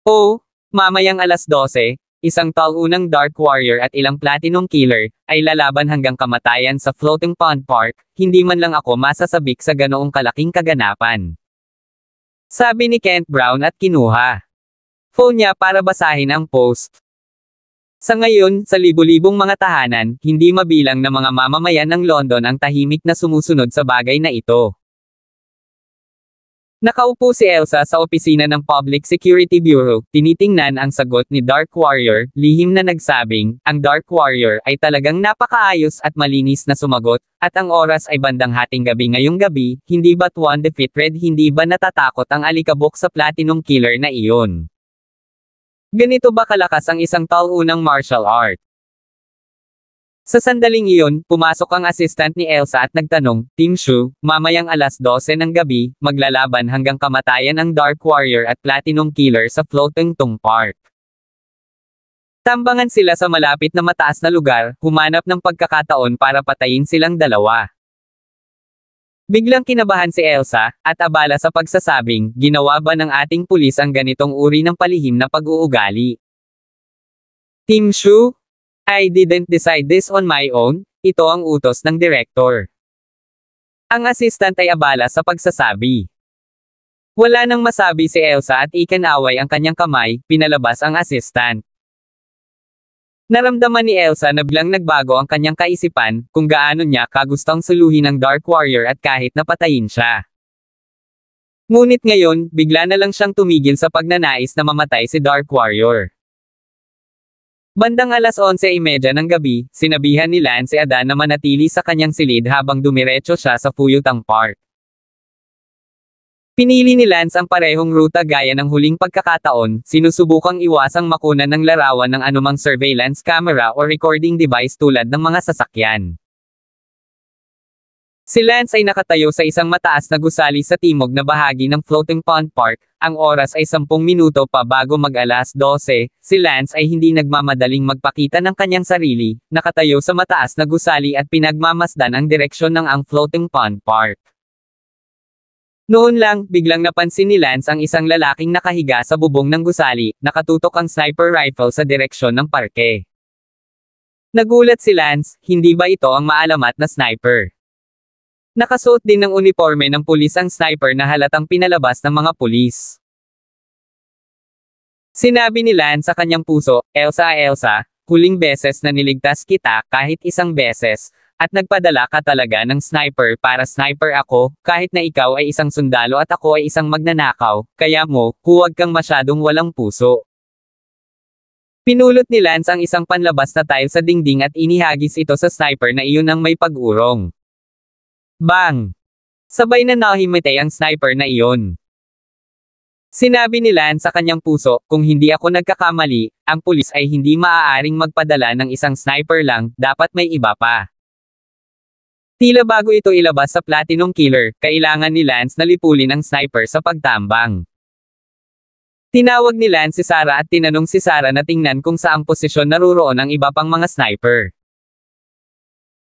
Oh, mamayang alas 12, isang taunang Dark Warrior at ilang Platinum Killer, ay lalaban hanggang kamatayan sa Floating Pond Park, hindi man lang ako masasabik sa ganoong kalaking kaganapan. Sabi ni Kent Brown at kinuha phone niya para basahin ang post. Sa ngayon, sa libu-libong mga tahanan, hindi mabilang na mga mamamayan ng London ang tahimik na sumusunod sa bagay na ito. Nakaupo si Elsa sa opisina ng Public Security Bureau, tinitingnan ang sagot ni Dark Warrior, lihim na nagsabing, ang Dark Warrior ay talagang napakaayos at malinis na sumagot, at ang oras ay bandang hating gabi ngayong gabi, hindi ba't one defeated hindi ba natatakot ang alikabok sa Platinum Killer na iyon? Ganito ba kalakas ang isang taunang martial art? Sa sandaling iyon, pumasok ang assistant ni Elsa at nagtanong, Team Shu, mamayang alas 12 ng gabi, maglalaban hanggang kamatayan ang Dark Warrior at Platinum Killer sa Floating Pond Park. Tambangan sila sa malapit na mataas na lugar, humanap ng pagkakataon para patayin silang dalawa. Biglang kinabahan si Elsa, at abala sa pagsasabing, ginawa ba ng ating pulis ang ganitong uri ng palihim na pag-uugali? Team Shu? I didn't decide this on my own, ito ang utos ng director. Ang assistant ay abala sa pagsasabi. Wala nang masabi si Elsa at ikinaway ang kanyang kamay, pinalabas ang assistant. Naramdaman ni Elsa na biglang nagbago ang kanyang kaisipan, kung gaano niya kagustong suluhin ang Dark Warrior at kahit napatayin siya. Ngunit ngayon, bigla na lang siyang tumigil sa pagnanais na mamatay si Dark Warrior. Bandang alas 11:30 ng gabi, sinabihan ni Lance si Adan na manatili sa kanyang silid habang dumiretso siya sa Fuyutang Park. Pinili ni Lance ang parehong ruta gaya ng huling pagkakataon, sinusubukang iwasang makunan ng larawan ng anumang surveillance camera o recording device tulad ng mga sasakyan. Si Lance ay nakatayo sa isang mataas na gusali sa timog na bahagi ng Floating Pond Park, ang oras ay 10 minuto pa bago mag-alas 12, si Lance ay hindi nagmamadaling magpakita ng kanyang sarili, nakatayo sa mataas na gusali at pinagmamasdan ang direksyon ng ang Floating Pond Park. Noon lang, biglang napansin ni Lance ang isang lalaking nakahiga sa bubong ng gusali, nakatutok ang sniper rifle sa direksyon ng parke. Nagulat si Lance, hindi ba ito ang maalamat na sniper? Nakasuot din ng uniforme ng pulis ang sniper na halatang pinalabas ng mga pulis. Sinabi ni Lance sa kanyang puso, Elsa, huling beses na niligtas kita kahit isang beses, at nagpadala ka talaga ng sniper para sniper ako, kahit na ikaw ay isang sundalo at ako ay isang magnanakaw, kaya huwag kang masyadong walang puso. Pinulot ni Lance ang isang panlabas na tile sa dingding at inihagis ito sa sniper na iyon ang may pag-urong. Bang! Sabay na nahimatay ang sniper na iyon. Sinabi ni Lance sa kanyang puso, kung hindi ako nagkakamali, ang pulis ay hindi maaaring magpadala ng isang sniper lang, dapat may iba pa. Tila bago ito ilabas sa Platinum Killer, kailangan ni Lance na lipulin ang sniper sa pagtambang. Tinawag ni Lance si Sarah at tinanong si Sarah na tingnan kung saang posisyon naruroon ang iba pang mga sniper.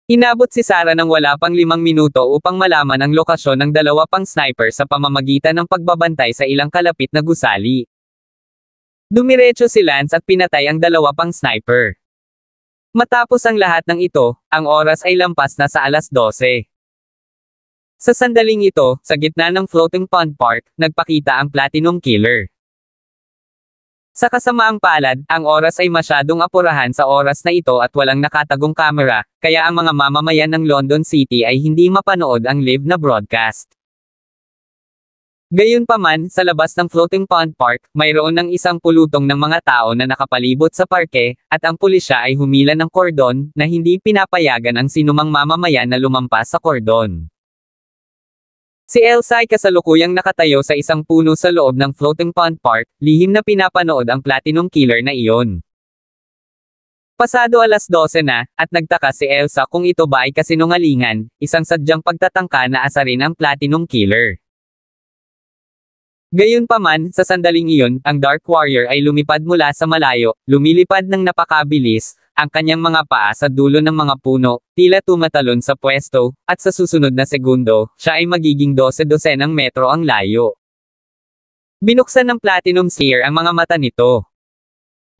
Inabot si Sarah ng wala pang 5 minuto upang malaman ang lokasyon ng 2 pang sniper sa pamamagitan ng pagbabantay sa ilang kalapit na gusali. Dumiretso si Lance at pinatay ang 2 pang sniper. Matapos ang lahat ng ito, ang oras ay lampas na sa 12:00. Sa sandaling ito, sa gitna ng floating pond park, nagpakita ang Platinum Killer. Sa kasamaang palad, ang oras ay masyadong apurahan sa oras na ito at walang nakatagong kamera, kaya ang mga mamamayan ng London City ay hindi mapanood ang live na broadcast. Gayunpaman, sa labas ng floating pond park, mayroon ng isang pulutong ng mga tao na nakapalibot sa parke, at ang pulisya ay humila ng kordon, na hindi pinapayagan ang sinumang mamamayan na lumampas sa kordon. Si Elsa ay kasalukuyang nakatayo sa isang puno sa loob ng floating pond park, lihim na pinapanood ang Platinum Killer na iyon. Pasado 12:00 na, at nagtaka si Elsa kung ito ba ay kasinungalingan, isang sadyang pagtatangka na asarin ang Platinum Killer. Gayunpaman, sa sandaling iyon, ang Dark Warrior ay lumipad mula sa malayo, lumilipad ng napakabilis, ang kanyang mga paa sa dulo ng mga puno, tila tumatalon sa pwesto, at sa susunod na segundo, siya ay magiging 12 metro ang layo. Binuksan ng Platinum Slayer ang mga mata nito.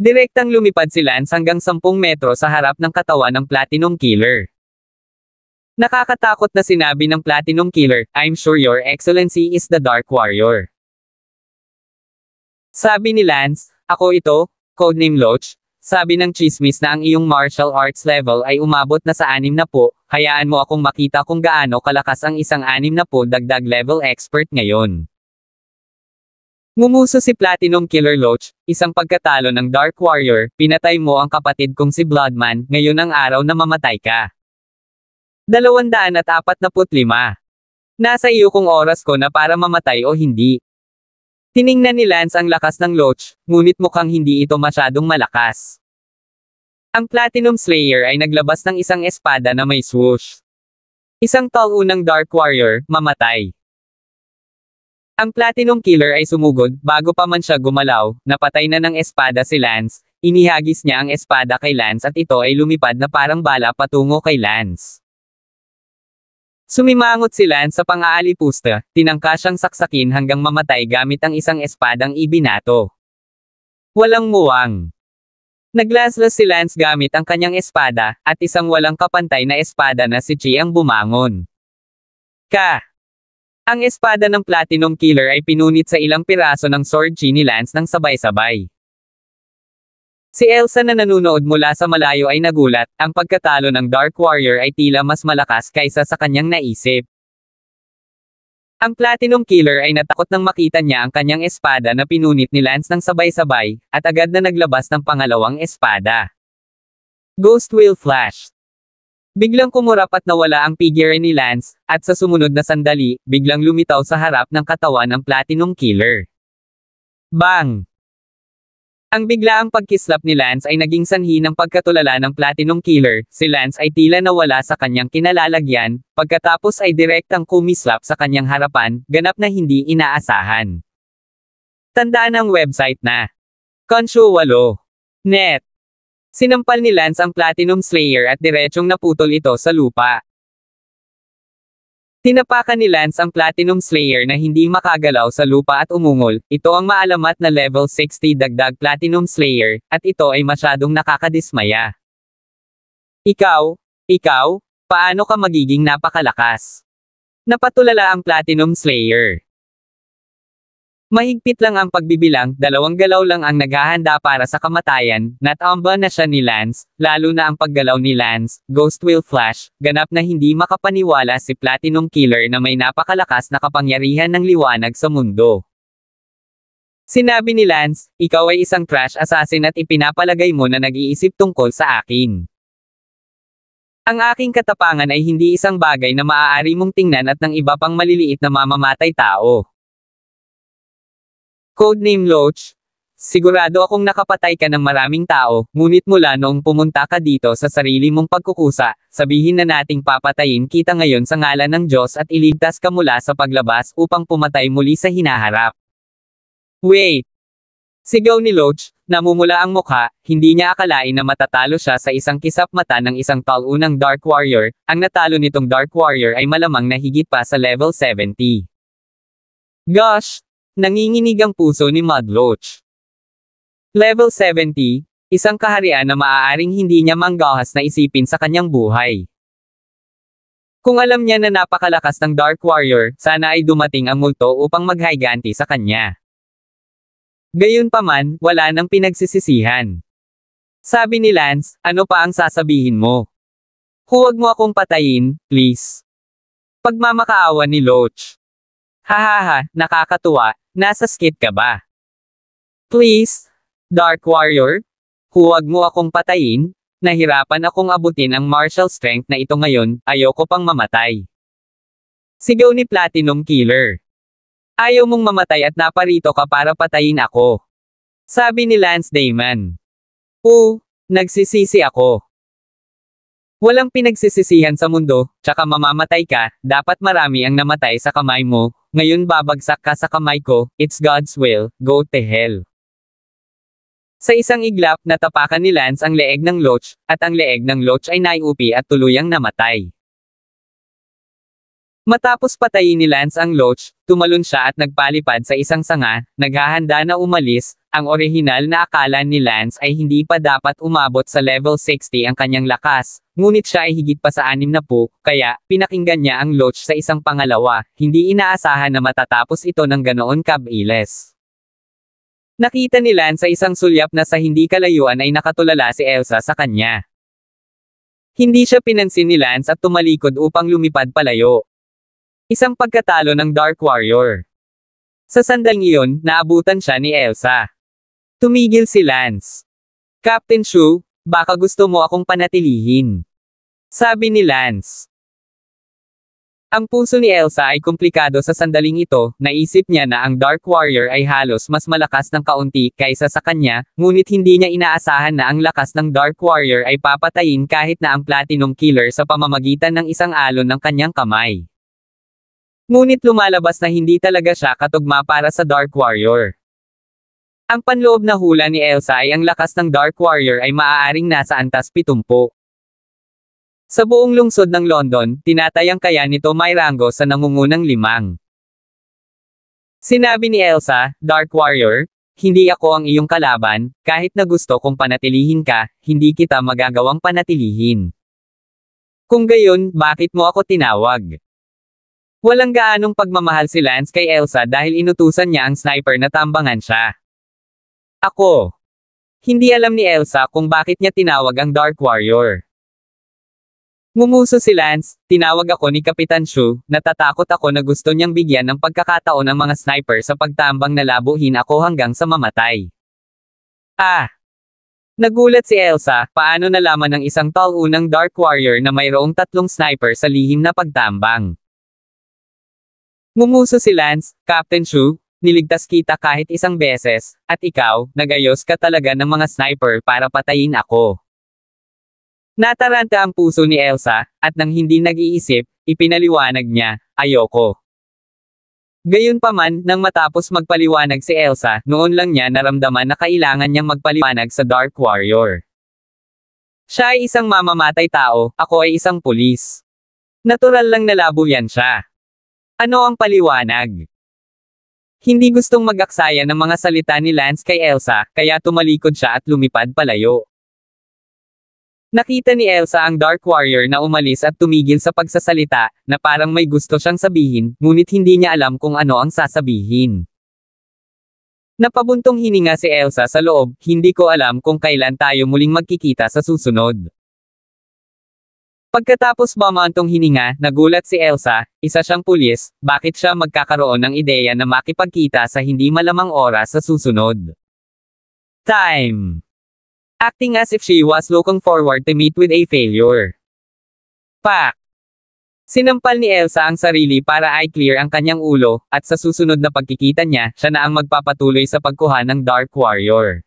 Direktang lumipad si Lance hanggang 10 metro sa harap ng katawan ng Platinum Killer. Nakakatakot na sinabi ng Platinum Killer, I'm sure your excellency is the Dark Warrior. Sabi ni Lance, ako ito, codename Loach. Sabi ng chismis na ang iyong martial arts level ay umabot na sa 60, hayaan mo akong makita kung gaano kalakas ang isang 60 dagdag level expert ngayon. Ngumuso si Platinum Killer Loach, isang pagkatalo ng Dark Warrior, pinatay mo ang kapatid kong si Bloodman, ngayon ang araw na mamatay ka. 245. Nasa iyo kung oras ko na para mamatay o hindi. Tiningnan ni Lance ang lakas ng Loach, ngunit mukhang hindi ito masyadong malakas. Ang Platinum Slayer ay naglabas ng isang espada na may swoosh. Isang taunang Dark Warrior, mamatay. Ang Platinum Killer ay sumugod, bago pa man siya gumalaw, napatay na ng espada si Lance, inihagis niya ang espada kay Lance at ito ay lumipad na parang bala patungo kay Lance. Sumimangot si Lance sa pang-aalipusta, tinangka siyang saksakin hanggang mamatay gamit ang isang espadang ibinato. Walang muwang. Naglaslas si Lance gamit ang kanyang espada, at isang walang kapantay na espada na si Chi ang bumangon. Ang espada ng Platinum Killer ay pinunit sa ilang piraso ng sword Chi ni Lance ng sabay-sabay. Si Elsa na nanunood mula sa malayo ay nagulat, ang pagkatalo ng Dark Warrior ay tila mas malakas kaysa sa kanyang naisip. Ang Platinum Killer ay natakot nang makita niya ang kanyang espada na pinunit ni Lance ng sabay-sabay, at agad na naglabas ng pangalawang espada. Ghost Wheel Flash. Biglang kumurap at nawala ang figure ni Lance, at sa sumunod na sandali, biglang lumitaw sa harap ng katawan ng Platinum Killer. Bang! Ang biglaang pagkislap ni Lance ay naging sanhi ng pagkatulala ng Platinum Killer, si Lance ay tila nawala sa kanyang kinalalagyan, pagkatapos ay direktang kumislap sa kanyang harapan, ganap na hindi inaasahan. Tandaan ang website na Konshu 8.net. Sinampal ni Lance ang Platinum Slayer at diretsong naputol ito sa lupa. Tinapakan ni Lance ang Platinum Slayer na hindi makagalaw sa lupa at umungol. Ito ang maalamat na level 60 dagdag Platinum Slayer, at ito ay masyadong nakakadismaya. Ikaw, paano ka magiging napakalakas? Napatulala ang Platinum Slayer. Mahigpit lang ang pagbibilang, 2 galaw lang ang naghahanda para sa kamatayan, natamba na siya ni Lance, lalo na ang paggalaw ni Lance, Ghost Will Flash, ganap na hindi makapaniwala si Platinum Killer na may napakalakas na kapangyarihan ng liwanag sa mundo. Sinabi ni Lance, ikaw ay isang trash assassin at ipinapalagay mo na nag-iisip tungkol sa akin. Ang aking katapangan ay hindi isang bagay na maaari mong tingnan at ng iba pang maliliit na mamamatay tao. Codename Loach, sigurado akong nakapatay ka ng maraming tao, ngunit mula noong pumunta ka dito sa sarili mong pagkukusa, sabihin na nating papatayin kita ngayon sa ngalan ng Diyos at iligtas ka mula sa paglabas upang pumatay muli sa hinaharap. Wait! Sigaw ni Loach, namumula ang mukha, hindi niya akalain na matatalo siya sa isang kisap mata ng isang talunang Dark Warrior, ang natalo nitong Dark Warrior ay malamang na higit pa sa level 70. Gosh! Nanginginig ang puso ni Mudloach. Level 70, isang kaharian na maaaring hindi niya manggahas na isipin sa kanyang buhay. Kung alam niya na napakalakas ng Dark Warrior, sana ay dumating ang multo upang maghayganti sa kanya. Gayunpaman, wala nang pinagsisisihan. Sabi ni Lance, ano pa ang sasabihin mo? Huwag mo akong patayin, please. Pagmamakaawa ni Loach. Hahaha, nakakatuwa, nasa skit ka ba? Please, Dark Warrior? Huwag mo akong patayin? Nahirapan akong abutin ang martial strength na ito ngayon, ayoko pang mamatay. Sigaw ni Platinum Killer. Ayaw mong mamatay at naparito ka para patayin ako. Sabi ni Lance Damon. Nagsisisi ako. Walang pinagsisisihan sa mundo, tsaka mamamatay ka, dapat marami ang namatay sa kamay mo, ngayon babagsak ka sa kamay ko, it's God's will, go to hell. Sa isang iglap, natapakan ni Lance ang leeg ng Loach, at ang leeg ng Loach ay naiupi at tuluyang namatay. Matapos patayin ni Lance ang Loach, tumalon siya at nagpalipad sa isang sanga, naghahanda na umalis. Ang orihinal na akala ni Lance ay hindi pa dapat umabot sa level 60 ang kanyang lakas, ngunit siya ay higit pa sa 60, kaya, pinakinggan niya ang Loach sa isang pangalawa, hindi inaasahan na matatapos ito ng ganoon kabilis. Nakita ni Lance sa isang sulyap na sa hindi kalayuan ay nakatulala si Elsa sa kanya. Hindi siya pinansin ni Lance at tumalikod upang lumipad palayo. Isang pagkatalo ng Dark Warrior. Sa sandaling iyon, naabutan siya ni Elsa. Tumigil si Lance. Captain Shu, baka gusto mo akong panatilihin. Sabi ni Lance. Ang puso ni Elsa ay komplikado sa sandaling ito, naisip niya na ang Dark Warrior ay halos mas malakas ng kaunti kaysa sa kanya, ngunit hindi niya inaasahan na ang lakas ng Dark Warrior ay papatayin kahit na ang Platinum Killer sa pamamagitan ng isang alon ng kanyang kamay. Ngunit lumalabas na hindi talaga siya katugma para sa Dark Warrior. Ang panloob na hula ni Elsa ay ang lakas ng Dark Warrior ay maaaring nasa antas 70. Sa buong lungsod ng London, tinatayang kaya nito may ranggo sa nangungunang 5. Sinabi ni Elsa, Dark Warrior, hindi ako ang iyong kalaban, kahit na gusto kong panatilihin ka, hindi kita magagawang panatilihin. Kung gayon, bakit mo ako tinawag? Walang gaanong pagmamahal si Lance kay Elsa dahil inutusan niya ang sniper na tambangan siya. Ako. Hindi alam ni Elsa kung bakit niya tinawag ang Dark Warrior. Ngumuso si Lance, tinawag ako ni Kapitan Shu, natatakot ako na gusto niyang bigyan ng pagkakataon ng mga sniper sa pagtambang na labuhin ako hanggang sa mamatay. Nagulat si Elsa, paano nalaman ng isang talunang Dark Warrior na mayroong 3 sniper sa lihim na pagtambang. Ngumuso si Lance, Captain Shu, niligtas kita kahit isang beses, at ikaw, nagayos ka talaga ng mga sniper para patayin ako. Nataranta ang puso ni Elsa, at nang hindi nag-iisip, ipinaliwanag niya, ayoko. Gayunpaman, nang matapos magpaliwanag si Elsa, noon lang niya naramdaman na kailangan niyang magpaliwanag sa Dark Warrior. Siya ay isang mamamatay tao, ako ay isang pulis. Natural lang nalabo yan siya. Ano ang paliwanag? Hindi gustong mag-aksaya ng mga salita ni Lance kay Elsa, kaya tumalikod siya at lumipad palayo. Nakita ni Elsa ang Dark Warrior na umalis at tumigil sa pagsasalita, na parang may gusto siyang sabihin, ngunit hindi niya alam kung ano ang sasabihin. Napabuntong hininga si Elsa sa loob, hindi ko alam kung kailan tayo muling magkikita sa susunod. Pagkatapos bumantong hininga, nagulat si Elsa, isa siyang pulis, bakit siya magkakaroon ng ideya na makipagkita sa hindi malamang oras sa susunod. Time. Acting as if she was looking forward to meet with a failure. Pak! Sinampal ni Elsa ang sarili para i-clear ang kanyang ulo, at sa susunod na pagkikita niya, siya na ang magpapatuloy sa pagkuha ng Dark Warrior.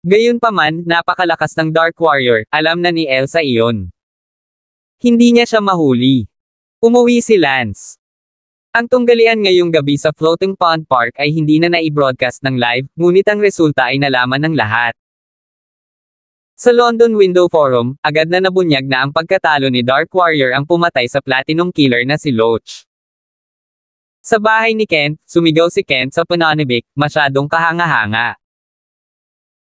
Gayunpaman, napakalakas ng Dark Warrior, alam na ni Elsa iyon. Hindi niya siya mahuli. Umuwi si Lance. Ang tunggalian ngayong gabi sa Floating Pond Park ay hindi na nai-broadcast ng live, ngunit ang resulta ay nalaman ng lahat. Sa London Window Forum, agad na nabunyag na ang pagkatalo ni Dark Warrior ang pumatay sa Platinum Killer na si Loach. Sa bahay ni Kent, sumigaw si Kent sa pananibik, masyadong kahanga-hanga.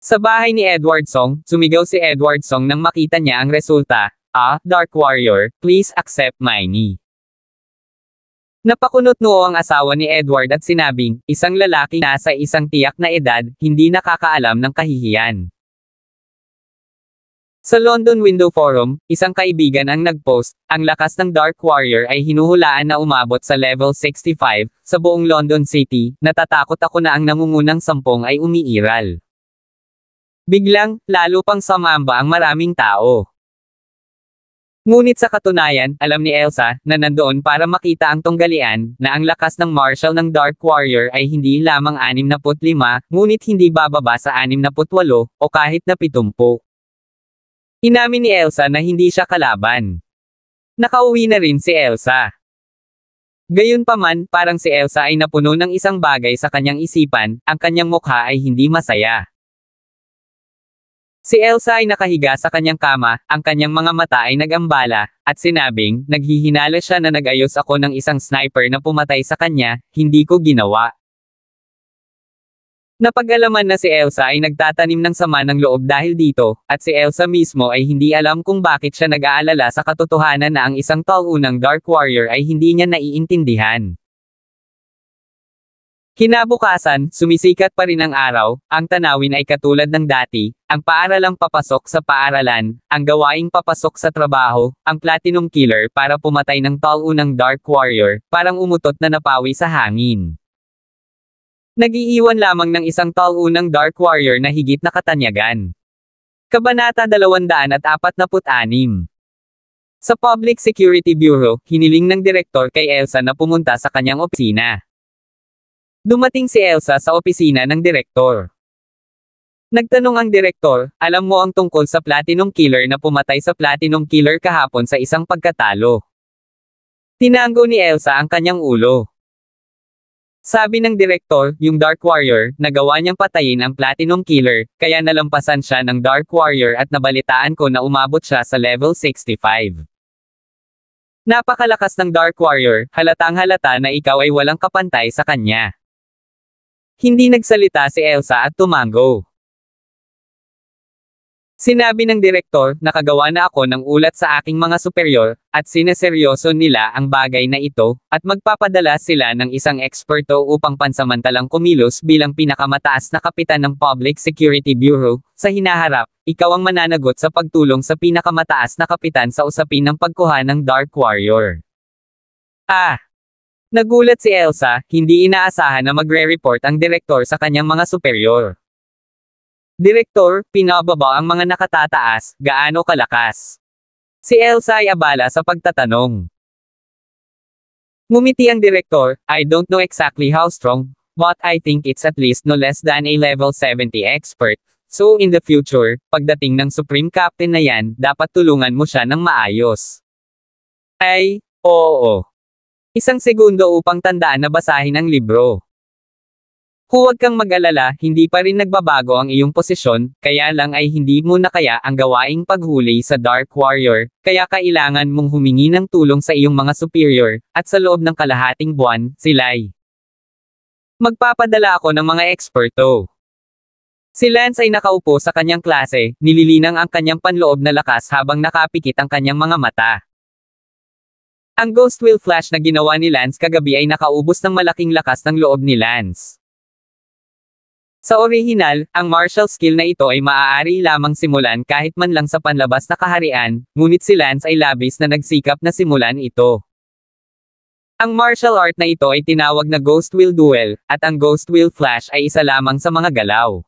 Sa bahay ni Edward Song, sumigaw si Edward Song nang makita niya ang resulta, Dark Warrior, please accept my knee. Napakunot noo ang asawa ni Edward at sinabing, isang lalaki nasa isang tiyak na edad, hindi nakakaalam ng kahihiyan. Sa London Window Forum, isang kaibigan ang nag-post, ang lakas ng Dark Warrior ay hinuhulaan na umabot sa level 65, sa buong London City, natatakot ako na ang nangungunang 10 ay umiiral. Biglang, lalo pang sumamba ang maraming tao. Ngunit sa katunayan, alam ni Elsa, na nandoon para makita ang tunggalian, na ang lakas ng martial ng Dark Warrior ay hindi lamang 65, ngunit hindi bababa sa 68, o kahit na 70. Inamin ni Elsa na hindi siya kalaban. Nakauwi na rin si Elsa. Gayunpaman, parang si Elsa ay napuno ng isang bagay sa kanyang isipan, ang kanyang mukha ay hindi masaya. Si Elsa ay nakahiga sa kanyang kama, ang kanyang mga mata ay nagambala, at sinabing, naghihinala siya na nag-ayos ako ng isang sniper na pumatay sa kanya, hindi ko ginawa. Napag-alaman na si Elsa ay nagtatanim ng sama ng loob dahil dito, at si Elsa mismo ay hindi alam kung bakit siya nag-aalala sa katotohanan na ang isang taunang Dark Warrior ay hindi niya naiintindihan. Kinabukasan, sumisikat pa rin ang araw, ang tanawin ay katulad ng dati, ang paaralang papasok sa paaralan, ang gawaing papasok sa trabaho, ang Platinum Killer para pumatay ng taunang Dark Warrior, parang umutot na napawi sa hangin. Nag-iiwan lamang ng isang taunang Dark Warrior na higit na katanyagan. Kabanata 246. Sa Public Security Bureau, hiniling ng direktor kay Elsa na pumunta sa kanyang opisina. Dumating si Elsa sa opisina ng direktor. Nagtanong ang direktor, alam mo ang tungkol sa Platinum Killer na pumatay sa Platinum Killer kahapon sa isang pagkatalo? Tinanggo ni Elsa ang kanyang ulo. Sabi ng direktor, yung Dark Warrior, nagawa niyang patayin ang Platinum Killer, kaya nalampasan siya ng Dark Warrior at nabalitaan ko na umabot siya sa level 65. Napakalakas ng Dark Warrior, halatang halata na ikaw ay walang kapantay sa kanya. Hindi nagsalita si Elsa at tumango. Sinabi ng direktor, nakagawa na ako ng ulat sa aking mga superior, at sineseryoso nila ang bagay na ito, at magpapadala sila ng isang eksperto upang pansamantalang kumilos bilang pinakamataas na kapitan ng Public Security Bureau. Sa hinaharap, ikaw ang mananagot sa pagtulong sa pinakamataas na kapitan sa usapin ng pagkuha ng Dark Warrior. Nagulat si Elsa, hindi inaasahan na magre-report ang direktor sa kanyang mga superior. Direktor, pinababa ang mga nakatataas, gaano kalakas? Si Elsa ay abala sa pagtatanong. Ngumiti ang direktor, I don't know exactly how strong, but I think it's at least no less than a level 70 expert. So in the future, pagdating ng Supreme Captain na yan, dapat tulungan mo siya ng maayos. Ay, oo. Isang segundo upang tandaan na basahin ang libro. Huwag kang mag-alala, hindi pa rin nagbabago ang iyong posisyon, kaya lang ay hindi mo na kaya ang gawaing paghuli sa Dark Warrior, kaya kailangan mong humingi ng tulong sa iyong mga superior, at sa loob ng kalahating buwan, sila'y magpapadala ako ng mga eksperto. Si Lance ay nakaupo sa kanyang klase, nililinang ang kanyang panloob na lakas habang nakapikit ang kanyang mga mata. Ang Ghost Wheel Flash na ginawa ni Lance kagabi ay nakaubos ng malaking lakas ng loob ni Lance. Sa orihinal, ang martial skill na ito ay maaari lamang simulan kahit man lang sa panlabas na kaharian, ngunit si Lance ay labis na nagsikap na simulan ito. Ang martial art na ito ay tinawag na Ghost Wheel Duel, at ang Ghost Wheel Flash ay isa lamang sa mga galaw.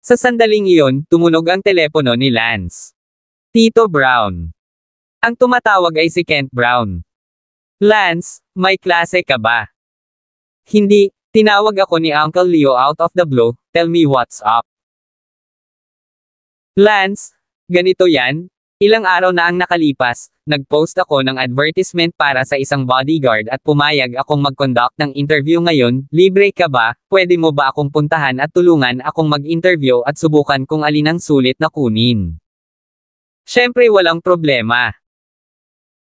Sa sandaling iyon, tumunog ang telepono ni Lance. Tito Brown. Ang tumatawag ay si Kent Brown. Lance, may klase ka ba? Hindi. Tinawag ako ni Uncle Leo out of the blue, tell me what's up. Lance, ganito yan, ilang araw na ang nakalipas, nag-post ako ng advertisement para sa isang bodyguard at pumayag akong mag-conduct ng interview ngayon, libre ka ba, pwede mo ba akong puntahan at tulungan akong mag-interview at subukan kung alin ang sulit na kunin. Siyempre walang problema.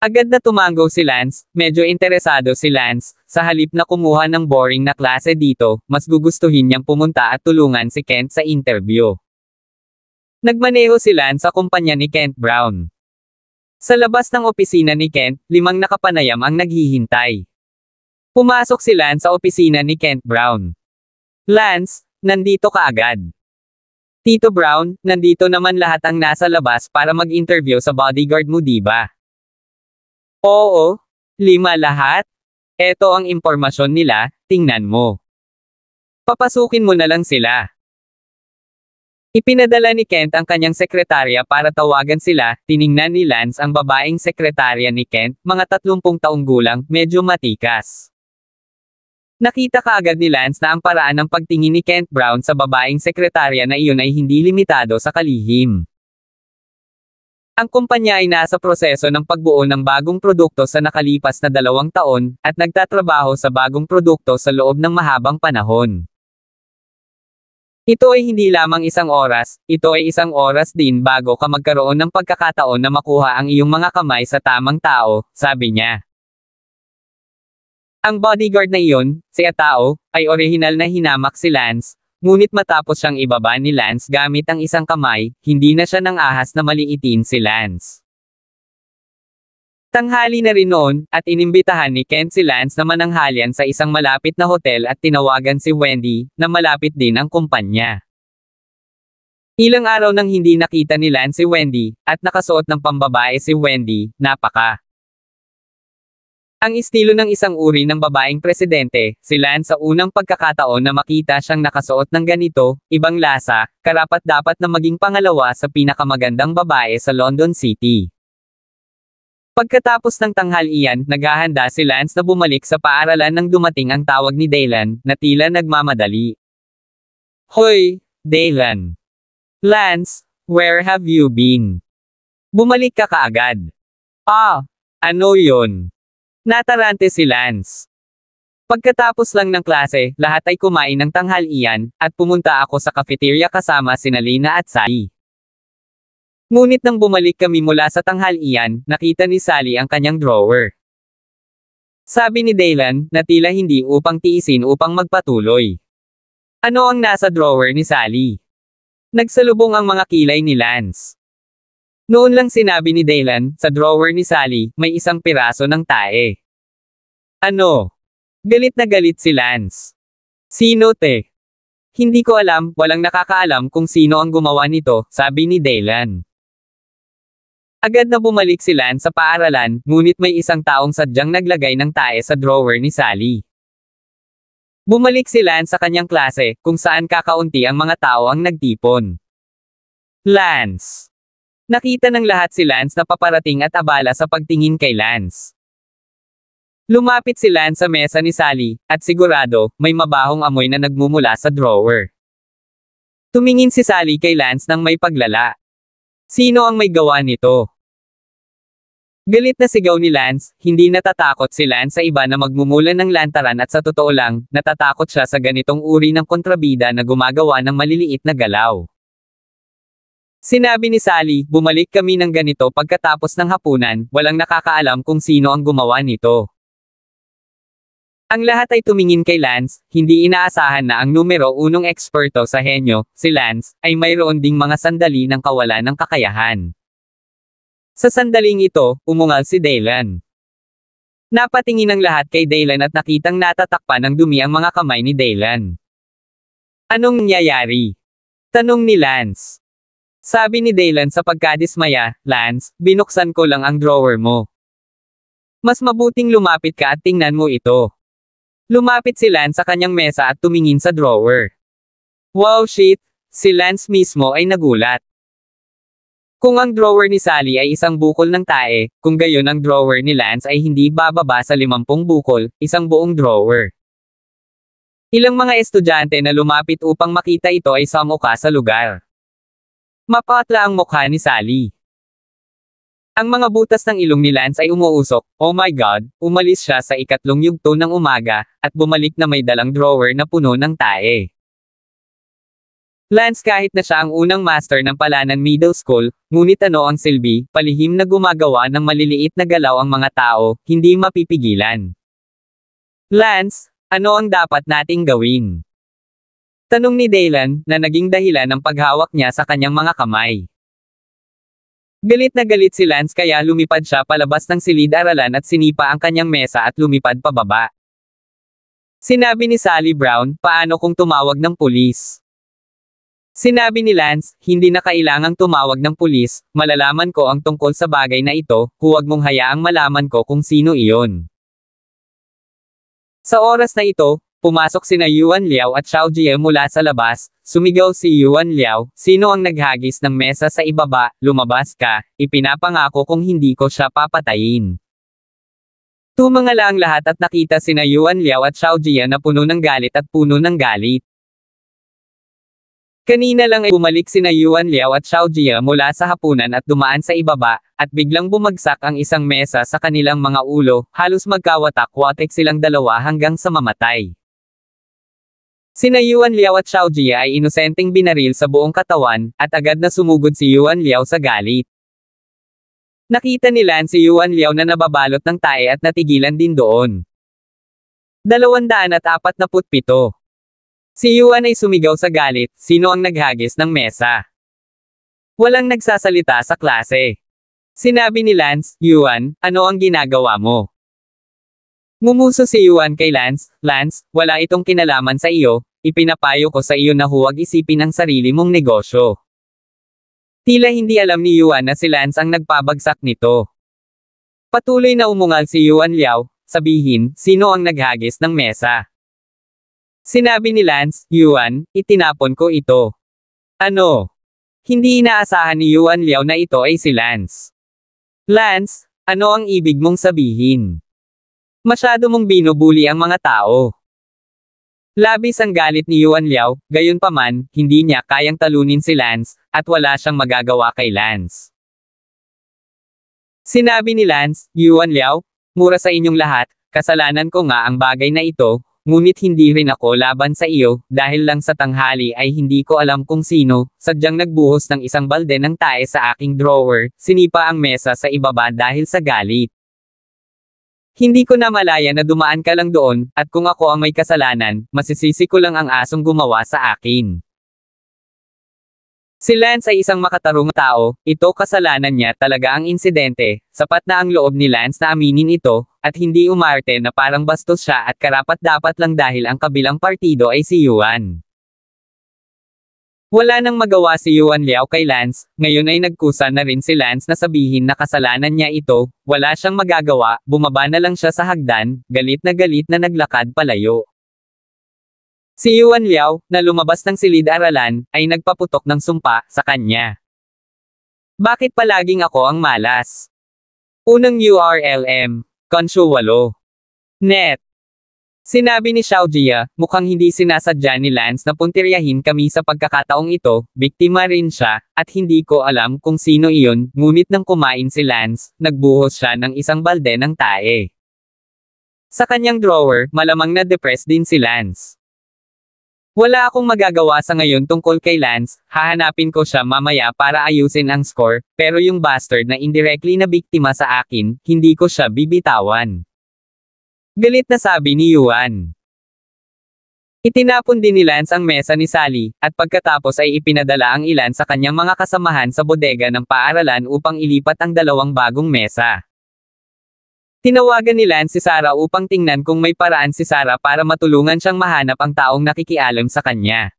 Agad na tumango si Lance, medyo interesado si Lance, sa halip na kumuha ng boring na klase dito, mas gugustuhin niyang pumunta at tulungan si Kent sa interview. Nagmaneho si Lance sa kumpanya ni Kent Brown. Sa labas ng opisina ni Kent, 5 nakapanayam ang naghihintay. Pumasok si Lance sa opisina ni Kent Brown. Lance, nandito ka agad. Tito Brown, nandito naman lahat ang nasa labas para mag-interview sa bodyguard mo diba? Oo, 5 lahat. Eto ang impormasyon nila, tingnan mo. Papasukin mo na lang sila. Ipinadala ni Kent ang kanyang sekretarya para tawagan sila, tiningnan ni Lance ang babaeng sekretarya ni Kent, mga 30 taong gulang, medyo matikas. Nakita kaagad ni Lance na ang paraan ng pagtingin ni Kent Brown sa babaeng sekretarya na iyon ay hindi limitado sa kalihim. Ang kumpanya ay nasa proseso ng pagbuo ng bagong produkto sa nakalipas na 2 taon, at nagtatrabaho sa bagong produkto sa loob ng mahabang panahon. Ito ay hindi lamang 1 oras, ito ay 1 oras din bago ka magkaroon ng pagkakataon na makuha ang iyong mga kamay sa tamang tao, sabi niya. Ang bodyguard na iyon, si Atao, ay orihinal na hinamak si Lance. Ngunit matapos siyang ibaba ni Lance gamit ang 1 kamay, hindi na siya nang ahas na maliitin si Lance. Tanghali na rin noon, at inimbitahan ni Kent si Lance na mananghalian sa isang malapit na hotel at tinawagan si Wendy, na malapit din ang kumpanya. Ilang araw nang hindi nakita ni Lance si Wendy, at nakasuot ng pambabae si Wendy, napaka. Ang estilo ng isang uri ng babaeng presidente, si Lance sa unang pagkakataon na makita siyang nakasuot ng ganito, ibang lasa, karapat-dapat na maging pangalawa sa pinakamagandang babae sa London City. Pagkatapos ng tanghalian, naghahanda si Lance na bumalik sa paaralan nang dumating ang tawag ni Daylan, na tila nagmamadali. Hoy, Daylan. Lance, where have you been? Bumalik ka kaagad. Ah, ano yon? Natarante si Lance. Pagkatapos lang ng klase, lahat ay kumain ng tanghalian, at pumunta ako sa cafeteria kasama sina Lina at Sally. Ngunit nang bumalik kami mula sa tanghalian, nakita ni Sally ang kanyang drawer. Sabi ni Daylan, na tila hindi upang tiisin upang magpatuloy. Ano ang nasa drawer ni Sally? Nagsalubong ang mga kilay ni Lance. Noon lang sinabi ni Daylan, sa drawer ni Sally, may 1 piraso ng tae. Ano? Galit na galit si Lance. Sino te? Hindi ko alam, walang nakakaalam kung sino ang gumawa nito, sabi ni Daylan. Agad na bumalik si Lance sa paaralan, ngunit may 1 taong sadyang naglagay ng tae sa drawer ni Sally. Bumalik si Lance sa kanyang klase, kung saan kakaunti ang mga tao ang nagtipon. Lance. Nakita ng lahat si Lance na paparating at abala sa pagtingin kay Lance. Lumapit si Lance sa mesa ni Sally, at sigurado, may mabahong amoy na nagmumula sa drawer. Tumingin si Sally kay Lance nang may paglala. Sino ang may gawa nito? Galit na sigaw ni Lance, hindi natatakot si Lance sa iba na magmumulan ng lantaran at sa totoo lang, natatakot siya sa ganitong uri ng kontrabida na gumagawa ng maliliit na galaw. Sinabi ni Sally, bumalik kami ng ganito pagkatapos ng hapunan, walang nakakaalam kung sino ang gumawa nito. Ang lahat ay tumingin kay Lance, hindi inaasahan na ang numero unong eksperto sa henyo, si Lance, ay mayroon ding mga sandali ng kawalan ng kakayahan. Sa sandaling ito, umungal si Daylan. Napatingin ang lahat kay Daylan at nakitang natatakpan ng dumi ang mga kamay ni Daylan. Anong nangyayari? Tanong ni Lance. Sabi ni Daylan sa pagkadismaya, Lance, binuksan ko lang ang drawer mo. Mas mabuting lumapit ka at tingnan mo ito. Lumapit si Lance sa kanyang mesa at tumingin sa drawer. Wow shit! Si Lance mismo ay nagulat. Kung ang drawer ni Sally ay isang bukol ng tae, kung gayon ang drawer ni Lance ay hindi bababa sa 50 bukol, isang buong drawer. Ilang mga estudyante na lumapit upang makita ito ay samuka sa lugar. Mapatla ang mukha ni Sally. Ang mga butas ng ilong ni Lance ay umuusok, oh my god, umalis siya sa ikatlong yugto ng umaga, at bumalik na may dalang drawer na puno ng tae. Lance kahit na siya ang unang master ng Palanan Middle School, ngunit ano ang silbi, palihim na gumagawa ng maliliit na galaw ang mga tao, hindi mapipigilan. Lance, ano ang dapat nating gawin? Tanong ni Daylan, na naging dahilan ng paghawak niya sa kanyang mga kamay. Galit na galit si Lance kaya lumipad siya palabas ng silid-aralan at sinipa ang kanyang mesa at lumipad pababa. Sinabi ni Sally Brown, paano kung tumawag ng pulis? Sinabi ni Lance, hindi na kailangang tumawag ng pulis, malalaman ko ang tungkol sa bagay na ito, huwag mong hayaang malaman ko kung sino iyon. Sa oras na ito, pumasok sina Yuan Liao at Xiao Jie mula sa labas, sumigaw si Yuan Liao, sino ang naghagis ng mesa sa ibaba, lumabas ka, ipinapangako kung hindi ko siya papatayin. Tumangala ang lahat at nakita sina Yuan Liao at Xiao Jie na puno ng galit at puno ng galit. Kanina lang ay bumalik sina Yuan Liao at Xiao Jie mula sa hapunan at dumaan sa ibaba, at biglang bumagsak ang isang mesa sa kanilang mga ulo, halos magkawatak-watek silang dalawa hanggang sa mamatay. Sina Yuan Liao at Xiao Jie ay inosenteng binaril sa buong katawan, at agad na sumugod si Yuan Liao sa galit. Nakita ni Lance si Yuan Liao na nababalot ng tae at natigilan din doon. 247. Si Yuan ay sumigaw sa galit, sino ang naghagis ng mesa? Walang nagsasalita sa klase. Sinabi ni Lance, Yuan, ano ang ginagawa mo? Ngumuso si Yuan kay Lance, Lance, wala itong kinalaman sa iyo, ipinapayo ko sa iyo na huwag isipin ang sarili mong negosyo. Tila hindi alam ni Yuan na si Lance ang nagpabagsak nito. Patuloy na umungal si Yuan Liao, sabihin, sino ang naghagis ng mesa? Sinabi ni Lance, Yuan, itinapon ko ito. Ano? Hindi inaasahan ni Yuan Liao na ito ay si Lance. Lance, ano ang ibig mong sabihin? Masyado mong binubuli ang mga tao. Labis ang galit ni Yuan Liao, gayunpaman, hindi niya kayang talunin si Lance, at wala siyang magagawa kay Lance. Sinabi ni Lance, Yuan Liao, mura sa inyong lahat, kasalanan ko nga ang bagay na ito, ngunit hindi rin ako laban sa iyo, dahil lang sa tanghali ay hindi ko alam kung sino, sadyang nagbuhos ng isang balde ng tae sa aking drawer, sinipa ang mesa sa ibaba dahil sa galit. Hindi ko na malaya na dumaan ka lang doon, at kung ako ang may kasalanan, masisisi ko lang ang asong gumawa sa akin. Si Lance ay isang makatarungang tao, ito kasalanan niya talaga ang insidente, sapat na ang loob ni Lance na aminin ito, at hindi umarte na parang bastos siya at karapat-dapat lang dahil ang kabilang partido ay si Yuan. Wala nang magawa si Yuan Liao kay Lance, ngayon ay nagkusa na rin si Lance na sabihin na kasalanan niya ito, wala siyang magagawa, bumaba na lang siya sa hagdan, galit na naglakad palayo. Si Yuan Liao, na lumabas ng silid-aralan, ay nagpaputok ng sumpa sa kanya. Bakit palaging ako ang malas? Unang URLM, Konsyo 8. Net. Sinabi ni Xiaojia, mukhang hindi sinasadya ni Lance na puntiryahin kami sa pagkakataong ito, biktima rin siya, at hindi ko alam kung sino iyon, ngunit nang kumain si Lance, nagbuhos siya ng isang balde ng tae. Sa kanyang drawer, malamang na depressed din si Lance. Wala akong magagawa sa ngayon tungkol kay Lance, hahanapin ko siya mamaya para ayusin ang score, pero yung bastard na indirectly na biktima sa akin, hindi ko siya bibitawan. Galit na sabi ni Yuan. Itinapon din ni Lance ang mesa ni Sally, at pagkatapos ay ipinadala ang ilan sa kanyang mga kasamahan sa bodega ng paaralan upang ilipat ang dalawang bagong mesa. Tinawagan ni Lance si Sarah upang tingnan kung may paraan si Sarah para matulungan siyang mahanap ang taong nakikialam sa kanya.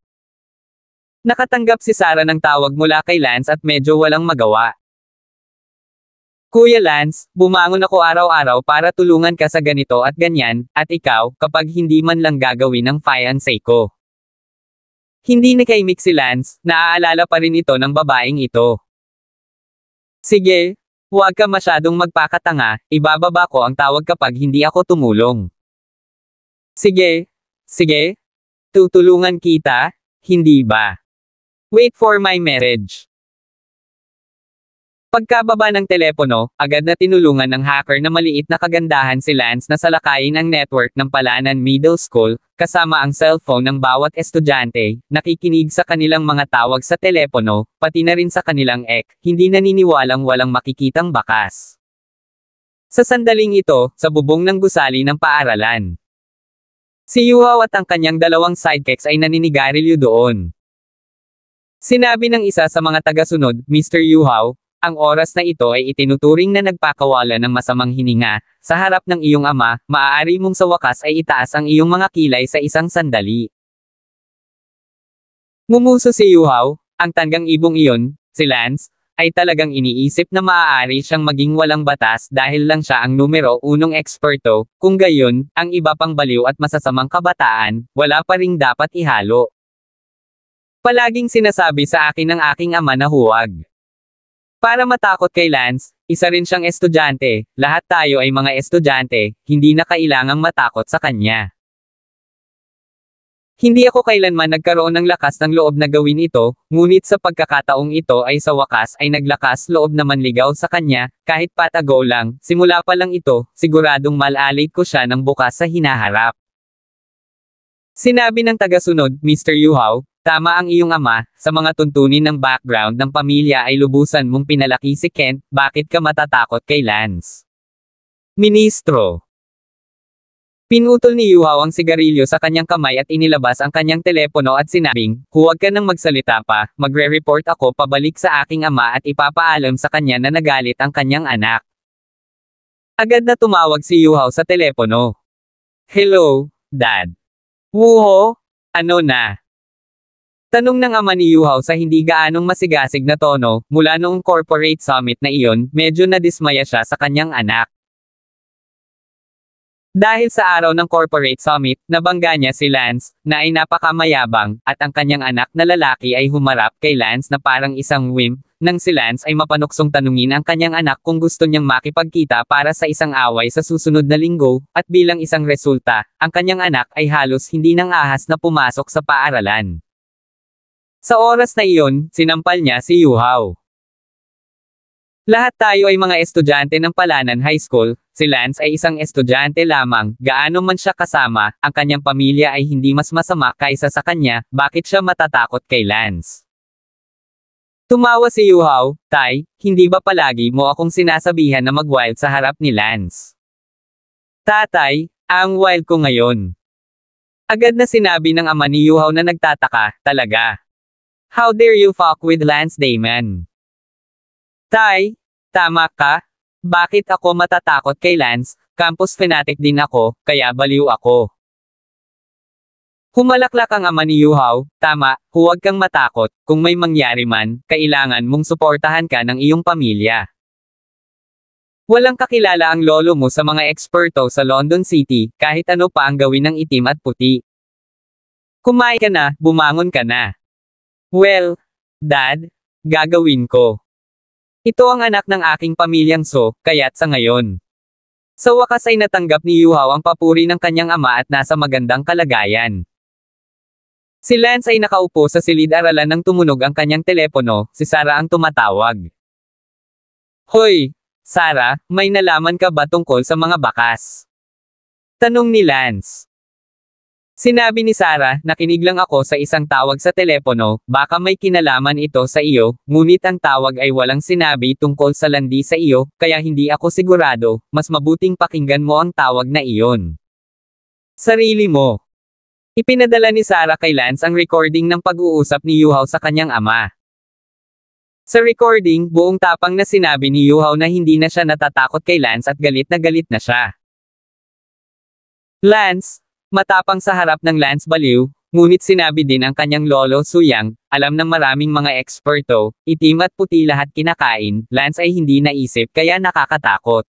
Nakatanggap si Sarah ng tawag mula kay Lance at medyo walang magawa. Kuya Lance, bumangon ako araw-araw para tulungan ka sa ganito at ganyan, at ikaw, kapag hindi man lang gagawin ng fiancé ko. Hindi nakaimik si Lance, naaalala pa rin ito ng babaeng ito. Sige, huwag ka masyadong magpakatanga, ibababa ko ang tawag kapag hindi ako tumulong. Sige, tutulungan kita, hindi ba? Wait for my marriage. Pagkababa ng telepono, agad na tinulungan ng hacker na maliit na kagandahan si Lance na salakayin ang network ng Palanan Middle School, kasama ang cellphone ng bawat estudyante, nakikinig sa kanilang mga tawag sa telepono, pati na rin sa kanilang hindi naniniwalang walang makikitang bakas. Sa sandaling ito, sa bubong ng gusali ng paaralan. Si Yuhao at ang kanyang dalawang sidekicks ay naninigarilyo doon. Sinabi ng isa sa mga tagasunod, Mr. Yuhao, ang oras na ito ay itinuturing na nagpakawala ng masamang hininga, sa harap ng iyong ama, maaari mong sa wakas ay itaas ang iyong mga kilay sa isang sandali. Ngumuso si Yuhao, ang tanggang ibong iyon, si Lance, ay talagang iniisip na maaari siyang maging walang batas dahil lang siya ang numero unong eksperto, kung gayon, ang iba pang baliw at masasamang kabataan, wala pa ring dapat ihalo. Palaging sinasabi sa akin ng aking ama na huwag. Para matakot kay Lance, isa rin siyang estudyante, lahat tayo ay mga estudyante, hindi na kailangang matakot sa kanya. Hindi ako kailanman nagkaroon ng lakas ng loob na gawin ito, ngunit sa pagkakataong ito ay sa wakas ay naglakas loob na manligaw sa kanya, kahit patago lang, simula pa lang ito, siguradong malalit ko siya ng bukas sa hinaharap. Sinabi ng tagasunod, Mr. Yuhao, tama ang iyong ama, sa mga tuntunin ng background ng pamilya ay lubusan mong pinalaki si Kent, bakit ka matatakot kay Lance? Ministro. Pinutol ni Yuhao ang sigarilyo sa kanyang kamay at inilabas ang kanyang telepono at sinabing, huwag ka nang magsalita pa, magre-report ako pabalik sa aking ama at ipapaalam sa kanya na nagalit ang kanyang anak. Agad na tumawag si Yuhao sa telepono. Hello, Dad. Wuho? Ano na? Tanong ng ama ni Yuhao sa hindi gaanong masigasig na tono, mula noong corporate summit na iyon, medyo nadismaya siya sa kanyang anak. Dahil sa araw ng corporate summit, nabangga niya si Lance, na ay napakamayabang, at ang kanyang anak na lalaki ay humarap kay Lance na parang isang wimp, nang si Lance ay mapanuksong tanungin ang kanyang anak kung gusto niyang makipagkita para sa isang away sa susunod na linggo, at bilang isang resulta, ang kanyang anak ay halos hindi nang ahas na pumasok sa paaralan. Sa oras na iyon, sinampal niya si Yuhao. Lahat tayo ay mga estudyante ng Palanan High School, si Lance ay isang estudyante lamang, gaano man siya kasama, ang kanyang pamilya ay hindi mas masama kaysa sa kanya, bakit siya matatakot kay Lance? Tumawa si Yuhao, Tay, hindi ba palagi mo akong sinasabihan na mag-wild sa harap ni Lance? Tatay, ang wild ko ngayon. Agad na sinabi ng ama ni Yuhao na nagtataka, talaga. How dare you fuck with Lance Damon? Tay, tama ka? Bakit ako matatakot kay Lance? Campus fanatic din ako, kaya baliw ako. Humalaklak ang ama ni Yuhao, tama, huwag kang matakot, kung may mangyari man, kailangan mong suportahan ka ng iyong pamilya. Walang kakilala ang lolo mo sa mga eksperto sa London City, kahit ano pa ang gawin ng itim at puti. Kumain ka na, bumangon ka na. Well, Dad, gagawin ko. Ito ang anak ng aking pamilyang So, kaya't sa ngayon. Sa wakas ay natanggap ni Yuhao ang papuri ng kanyang ama at nasa magandang kalagayan. Si Lance ay nakaupo sa silid-aralan nang tumunog ang kanyang telepono, si Sarah ang tumatawag. Hoy, Sarah, may nalaman ka ba tungkol sa mga bakas? Tanong ni Lance. Sinabi ni Sarah, nakinig lang ako sa isang tawag sa telepono, baka may kinalaman ito sa iyo, ngunit ang tawag ay walang sinabi tungkol sa landi sa iyo, kaya hindi ako sigurado, mas mabuting pakinggan mo ang tawag na iyon. Sarili mo. Ipinadala ni Sarah kay Lance ang recording ng pag-uusap ni Yuhao sa kanyang ama. Sa recording, buong tapang na sinabi ni Yuhao na hindi na siya natatakot kay Lance at galit na siya. Lance, matapang sa harap ng Lance baliw, ngunit sinabi din ang kanyang lolo Suyang, alam ng maraming mga eksperto, itim at puti lahat kinakain, Lance ay hindi naisip kaya nakakatakot.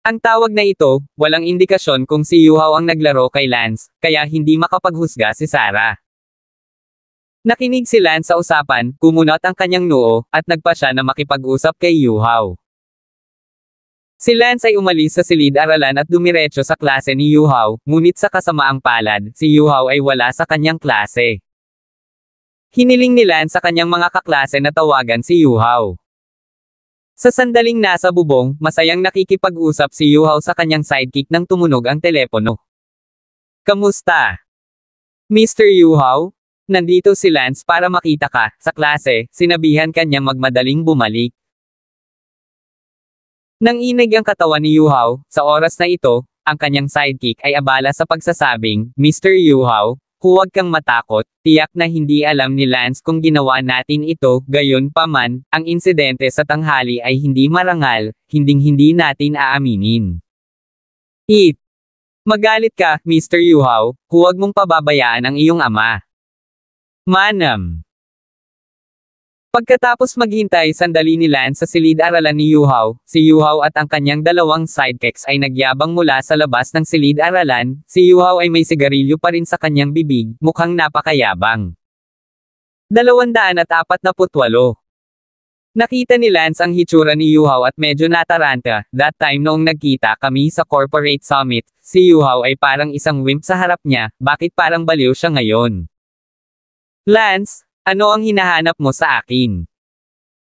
Ang tawag na ito, walang indikasyon kung si Yuhao ang naglaro kay Lance, kaya hindi makapaghusga si Sarah. Nakinig si Lance sa usapan, kumunot ang kanyang noo, at nagpa siya na makipag-usap kay Yuhao. Si Lance ay umalis sa silid-aralan at dumiretso sa klase ni Yuhao, ngunit sa kasamaang palad, si Yuhao ay wala sa kanyang klase. Hiniling ni Lance sa kanyang mga kaklase na tawagan si Yuhao. Sa sandaling nasa bubong, masayang nakikipag-usap si Yuhao sa kanyang sidekick nang tumunog ang telepono. Kamusta? Mr. Yuhao? Nandito si Lance para makita ka, sa klase, sinabihan kanyang magmadaling bumalik. Nang inig ang katawan ni Yuhao, sa oras na ito, ang kanyang sidekick ay abala sa pagsasabing, Mr. Yuhao, huwag kang matakot, tiyak na hindi alam ni Lance kung ginawa natin ito, gayon pa man, ang insidente sa tanghali ay hindi marangal, hinding-hindi natin aaminin. Magalit ka, Mr. Yuhao, huwag mong pababayaan ang iyong ama. Manam. Pagkatapos maghintay sandali ni Lance sa silid-aralan ni Yuhao, si Yuhao at ang kanyang dalawang sidekicks ay nagyabang mula sa labas ng silid-aralan, si Yuhao ay may sigarilyo pa rin sa kanyang bibig, mukhang napakayabang. 248. Nakita ni Lance ang hitsura ni Yuhao at medyo nataranta, that time noong nagkita kami sa corporate summit, si Yuhao ay parang isang wimp sa harap niya, bakit parang baliw siya ngayon? Lance, ano ang hinahanap mo sa akin?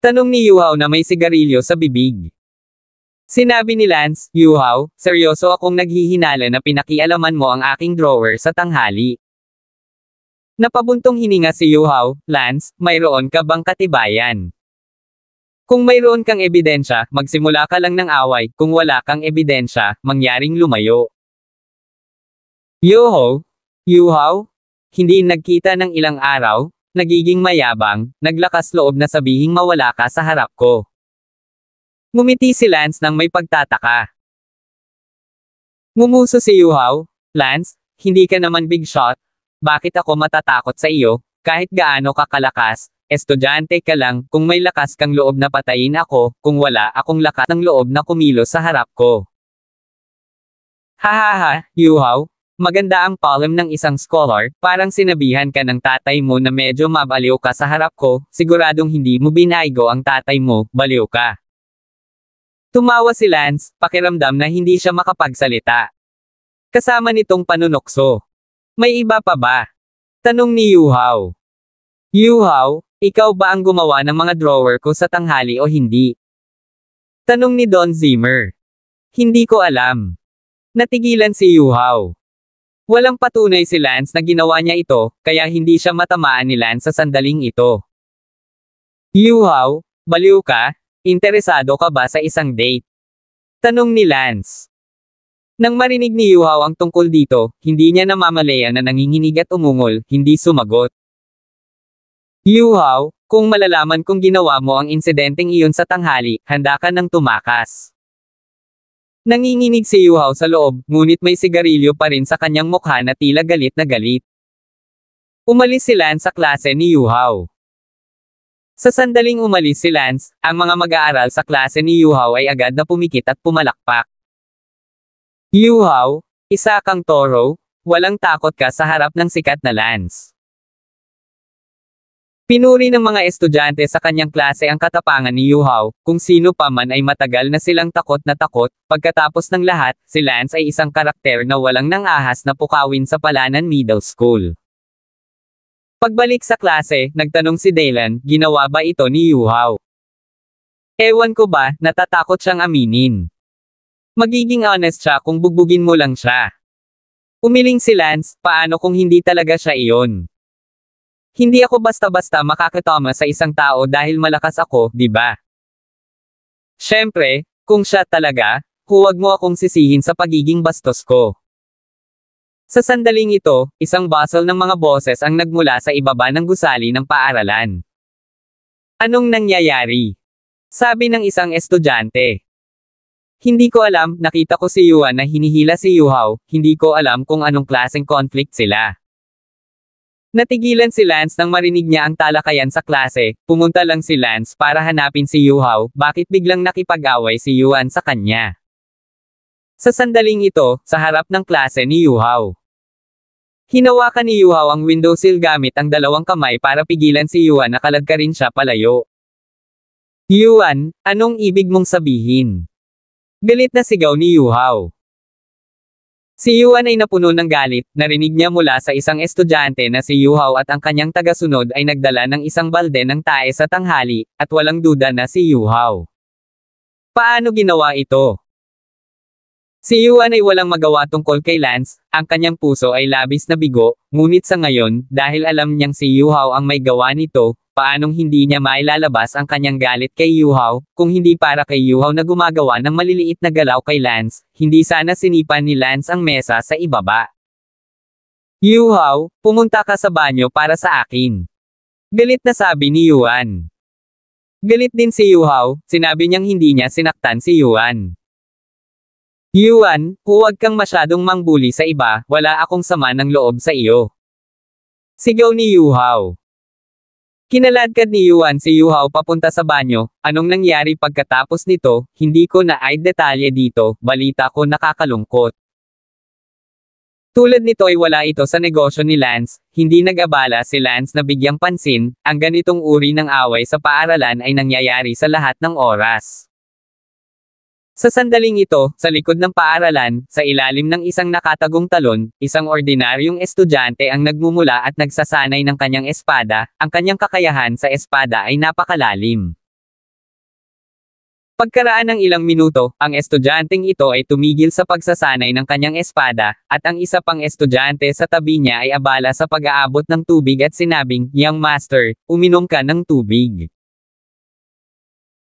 Tanong ni Yuhao na may sigarilyo sa bibig. Sinabi ni Lance, Yuhao, seryoso akong naghihinala na pinakialaman mo ang aking drawer sa tanghali. Napabuntong hininga si Yuhao, Lance, mayroon ka bang katibayan? Kung mayroon kang ebidensya, magsimula ka lang ng away, kung wala kang ebidensya, mangyaring lumayo. Yuhao? Hindi nagkita ng ilang araw? Nagiging mayabang, naglakas loob na sabihing mawala ka sa harap ko. Ngumiti si Lance nang may pagtataka. Ngumuso si Yuhao, Lance, hindi ka naman big shot. Bakit ako matatakot sa iyo, kahit gaano ka kalakas, estudyante ka lang, kung may lakas kang loob na patayin ako, kung wala akong lakas ng loob na kumilos sa harap ko. Hahaha, Yuhao. Maganda ang poem ng isang scholar, parang sinabihan ka ng tatay mo na medyo mabaliw ka sa harap ko, siguradong hindi mo binaygo ang tatay mo, baliw ka. Tumawa si Lance, pakiramdam na hindi siya makapagsalita. Kasama nitong panunokso. May iba pa ba? Tanong ni Yuhao. Yuhao, ikaw ba ang gumawa ng mga drawer ko sa tanghali o hindi? Tanong ni Don Zimmer. Hindi ko alam. Natigilan si Yuhao. Walang patunay si Lance na ginawa niya ito, kaya hindi siya matamaan ni Lance sa sandaling ito. Yuhao, baliw ka? Interesado ka ba sa isang date? Tanong ni Lance. Nang marinig ni Yuhao ang tungkol dito, hindi niya namamalayan na nanginginig at umungol, hindi sumagot. Yuhao, kung malalaman kung ginawa mo ang insidenteng iyon sa tanghali, handa ka nang tumakas. Nanginginig si Yuhao sa loob, ngunit may sigarilyo pa rin sa kanyang mukha na tila galit na galit. Umalis si Lance sa klase ni Yuhao. Sa sandaling umalis si Lance, ang mga mag-aaral sa klase ni Yuhao ay agad na pumikit at pumalakpak. Yuhao, isa kang toro, walang takot ka sa harap ng sikat na Lance. Pinuri ng mga estudyante sa kanyang klase ang katapangan ni Yuhao, kung sino pa man ay matagal na silang takot na takot. Pagkatapos ng lahat, si Lance ay isang karakter na walang nang-ahas na pukawin sa Palanan Middle School. Pagbalik sa klase, nagtanong si Dylan, ginawa ba ito ni Yuhao? Ewan ko ba, natatakot siyang aminin. Magiging honest siya kung bugbugin mo lang siya. Umiling si Lance, paano kung hindi talaga siya iyon? Hindi ako basta-basta makakatama sa isang tao dahil malakas ako, di ba? Siyempre, kung siya talaga, huwag mo akong sisihin sa pagiging bastos ko. Sa sandaling ito, isang bustle ng mga boses ang nagmula sa ibaba ng gusali ng paaralan. Anong nangyayari? Sabi ng isang estudyante. Hindi ko alam, nakita ko si Yuan na hinihila si Yuhao, hindi ko alam kung anong klaseng conflict sila. Natigilan si Lance nang marinig niya ang talakayan sa klase, pumunta lang si Lance para hanapin si Yuhao, bakit biglang nakipag-away si Yuan sa kanya. Sa sandaling ito, sa harap ng klase ni Yuhao. Hinawakan ni Yuhao ang windowsill gamit ang dalawang kamay para pigilan si Yuan na kalagkarin siya palayo. Yuan, anong ibig mong sabihin? Galit na sigaw ni Yuhao. Si Yuan ay napuno ng galit, narinig niya mula sa isang estudyante na si Yuhao at ang kanyang tagasunod ay nagdala ng isang balde ng tae sa tanghali, at walang duda na si Yuhao. Paano ginawa ito? Si Yuan ay walang magawa tungkol kay Lance, ang kanyang puso ay labis na bigo, ngunit sa ngayon, dahil alam niyang si Yuhao ang may gawa nito, paanong hindi niya mailalabas ang kanyang galit kay Yuhao, kung hindi para kay Yuhao na gumagawa ng maliliit na galaw kay Lance, hindi sana sinipan ni Lance ang mesa sa ibaba. Yuhao, pumunta ka sa banyo para sa akin. Galit na sabi ni Yuan. Galit din si Yuhao, sinabi niyang hindi niya sinaktan si Yuan. Yuan, huwag kang masyadong mangbuli sa iba, wala akong sama ng loob sa iyo. Sigaw ni Yuhao. Kinaladkad ni Yuan si Yuhao papunta sa banyo, anong nangyari pagkatapos nito, hindi ko na ay detalye dito, balita ko nakakalungkot. Tulad nito ay wala ito sa negosyo ni Lance, hindi nag-abala si Lance na bigyang pansin, ang ganitong uri ng away sa paaralan ay nangyayari sa lahat ng oras. Sa sandaling ito, sa likod ng paaralan, sa ilalim ng isang nakatagong talon, isang ordinaryong estudyante ang nagmumula at nagsasanay ng kanyang espada, ang kanyang kakayahan sa espada ay napakalalim. Pagkaraan ng ilang minuto, ang estudyanteng ito ay tumigil sa pagsasanay ng kanyang espada, at ang isa pang estudyante sa tabi niya ay abala sa pag-aabot ng tubig at sinabing, "Young master, uminom ka ng tubig."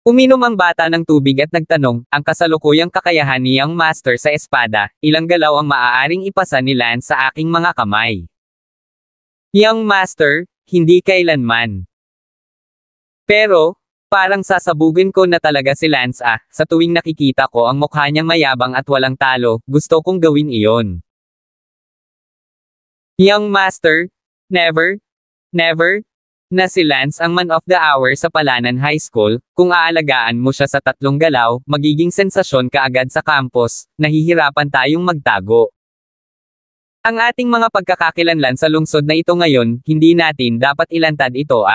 Uminom ang bata ng tubig at nagtanong, ang kasalukuyang kakayahan ni Young Master sa espada, ilang galaw ang maaaring ipasa ni Lance sa aking mga kamay. Young Master, hindi kailanman. Pero, parang sasabugin ko na talaga si Lance sa tuwing nakikita ko ang mukha niyang mayabang at walang talo, gusto kong gawin iyon. Young Master, never, na si Lance ang man of the hour sa Palanan High School, kung aalagaan mo siya sa tatlong galaw, magiging sensasyon kaagad sa campus, nahihirapan tayong magtago. Ang ating mga pagkakakilanlan sa lungsod na ito ngayon, hindi natin dapat ilantad ito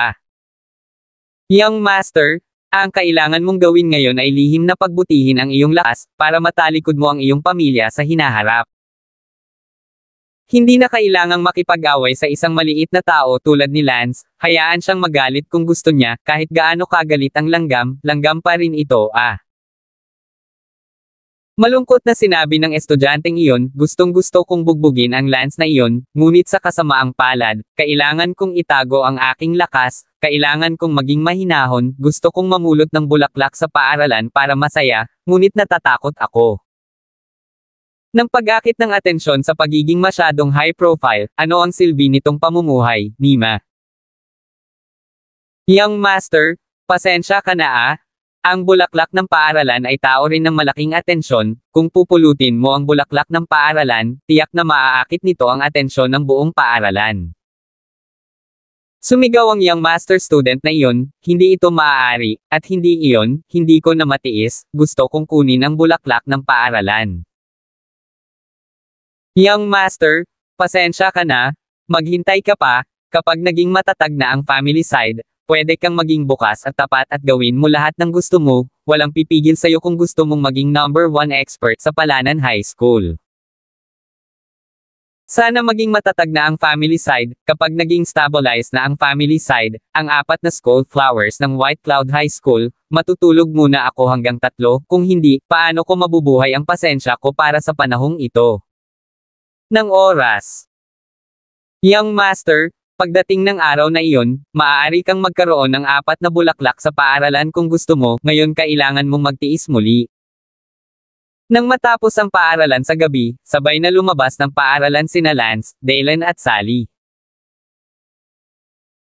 Young Master, ang kailangan mong gawin ngayon ay lihim na pagbutihin ang iyong lakas, para matalikod mo ang iyong pamilya sa hinaharap. Hindi na kailangang makipag-away sa isang maliit na tao tulad ni Lance, hayaan siyang magalit kung gusto niya, kahit gaano kagalit ang langgam pa rin ito Malungkot na sinabi ng estudyanteng iyon, gustong-gusto kong bugbugin ang Lance na iyon, ngunit sa kasamaang palad, kailangan kong itago ang aking lakas, kailangan kong maging mahinahon, gusto kong mamulot ng bulaklak sa paaralan para masaya, ngunit natatakot ako. Nang pag-akit ng atensyon sa pagiging masyadong high profile, ano ang silbi nitong pamumuhay, Nima? Young Master, pasensya ka na Ang bulaklak ng paaralan ay tao rin ng malaking atensyon, kung pupulutin mo ang bulaklak ng paaralan, tiyak na maaakit nito ang atensyon ng buong paaralan. Sumigaw ang young master student na iyon, hindi ito maaari, at hindi iyon, hindi ko na matiis, gusto kong kunin ang bulaklak ng paaralan. Young master, pasensya ka na, maghintay ka pa, kapag naging matatag na ang family side, pwede kang maging bukas at tapat at gawin mo lahat ng gusto mo, walang pipigil sa'yo kung gusto mong maging number 1 expert sa Palanan High School. Sana maging matatag na ang family side, kapag naging stabilized na ang family side, ang 4 na school flowers ng White Cloud High School, matutulog muna ako hanggang 3, kung hindi, paano ko mabubuhay ang pasensya ko para sa panahong ito? Ng oras. Young Master, pagdating ng araw na iyon, maaari kang magkaroon ng 4 na bulaklak sa paaralan kung gusto mo, ngayon kailangan mong magtiis muli. Nang matapos ang paaralan sa gabi, sabay na lumabas ng paaralan sina Lance, Dalen at Sally.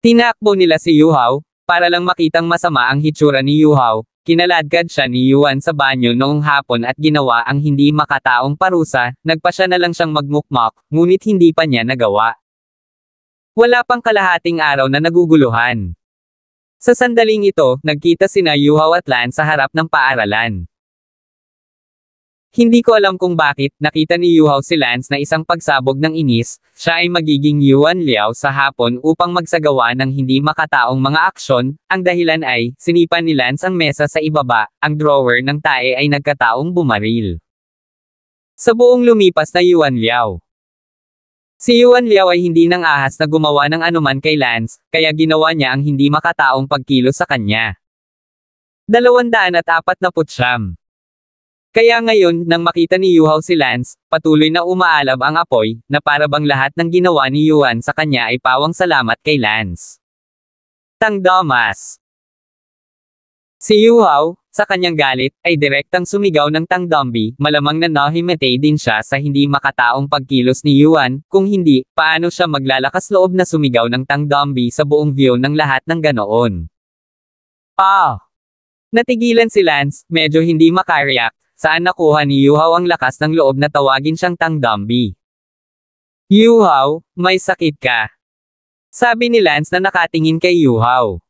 Tinakbo nila si Yuhao, para lang makitang masama ang hitsura ni Yuhao, kinaladkad siya ni Yuan sa banyo noong hapon at ginawa ang hindi makataong parusa, nagpa siya na lang siyang magmukmok, ngunit hindi pa niya nagawa. Wala pang kalahating araw na naguguluhan. Sa sandaling ito, nagkita sina Yuhao at Lance sa harap ng paaralan. Hindi ko alam kung bakit, nakita ni Yuhao si Lance na isang pagsabog ng inis, siya ay magiging Yuan Liao sa hapon upang magsagawa ng hindi makataong mga aksyon, ang dahilan ay, sinipan ni Lance ang mesa sa ibaba, ang drawer ng tae ay nagkataong bumaril. Sa buong lumipas na Yuan Liao. Si Yuan Liao ay hindi nang ahas na gumawa ng anuman kay Lance, kaya ginawa niya ang hindi makataong pagkilos sa kanya. 249. Kaya ngayon, nang makita ni Yuhao si Lance, patuloy na umaalab ang apoy, na para bang lahat ng ginawa ni Yuan sa kanya ay pawang salamat kay Lance. Tang Damas. Si Yuhao, sa kanyang galit, ay direktang sumigaw ng Tang Dombi, malamang na nahimatay din siya sa hindi makataong pagkilos ni Yuan, kung hindi, paano siya maglalakas loob na sumigaw ng Tang Dombi sa buong view ng lahat ng ganoon. Natigilan si Lance, medyo hindi makareact. Saan nakuha ni Yuhao ang lakas ng loob na tawagin siyang Tang Dombi? Yuhao, may sakit ka. Sabi ni Lance na nakatingin kay Yuhao.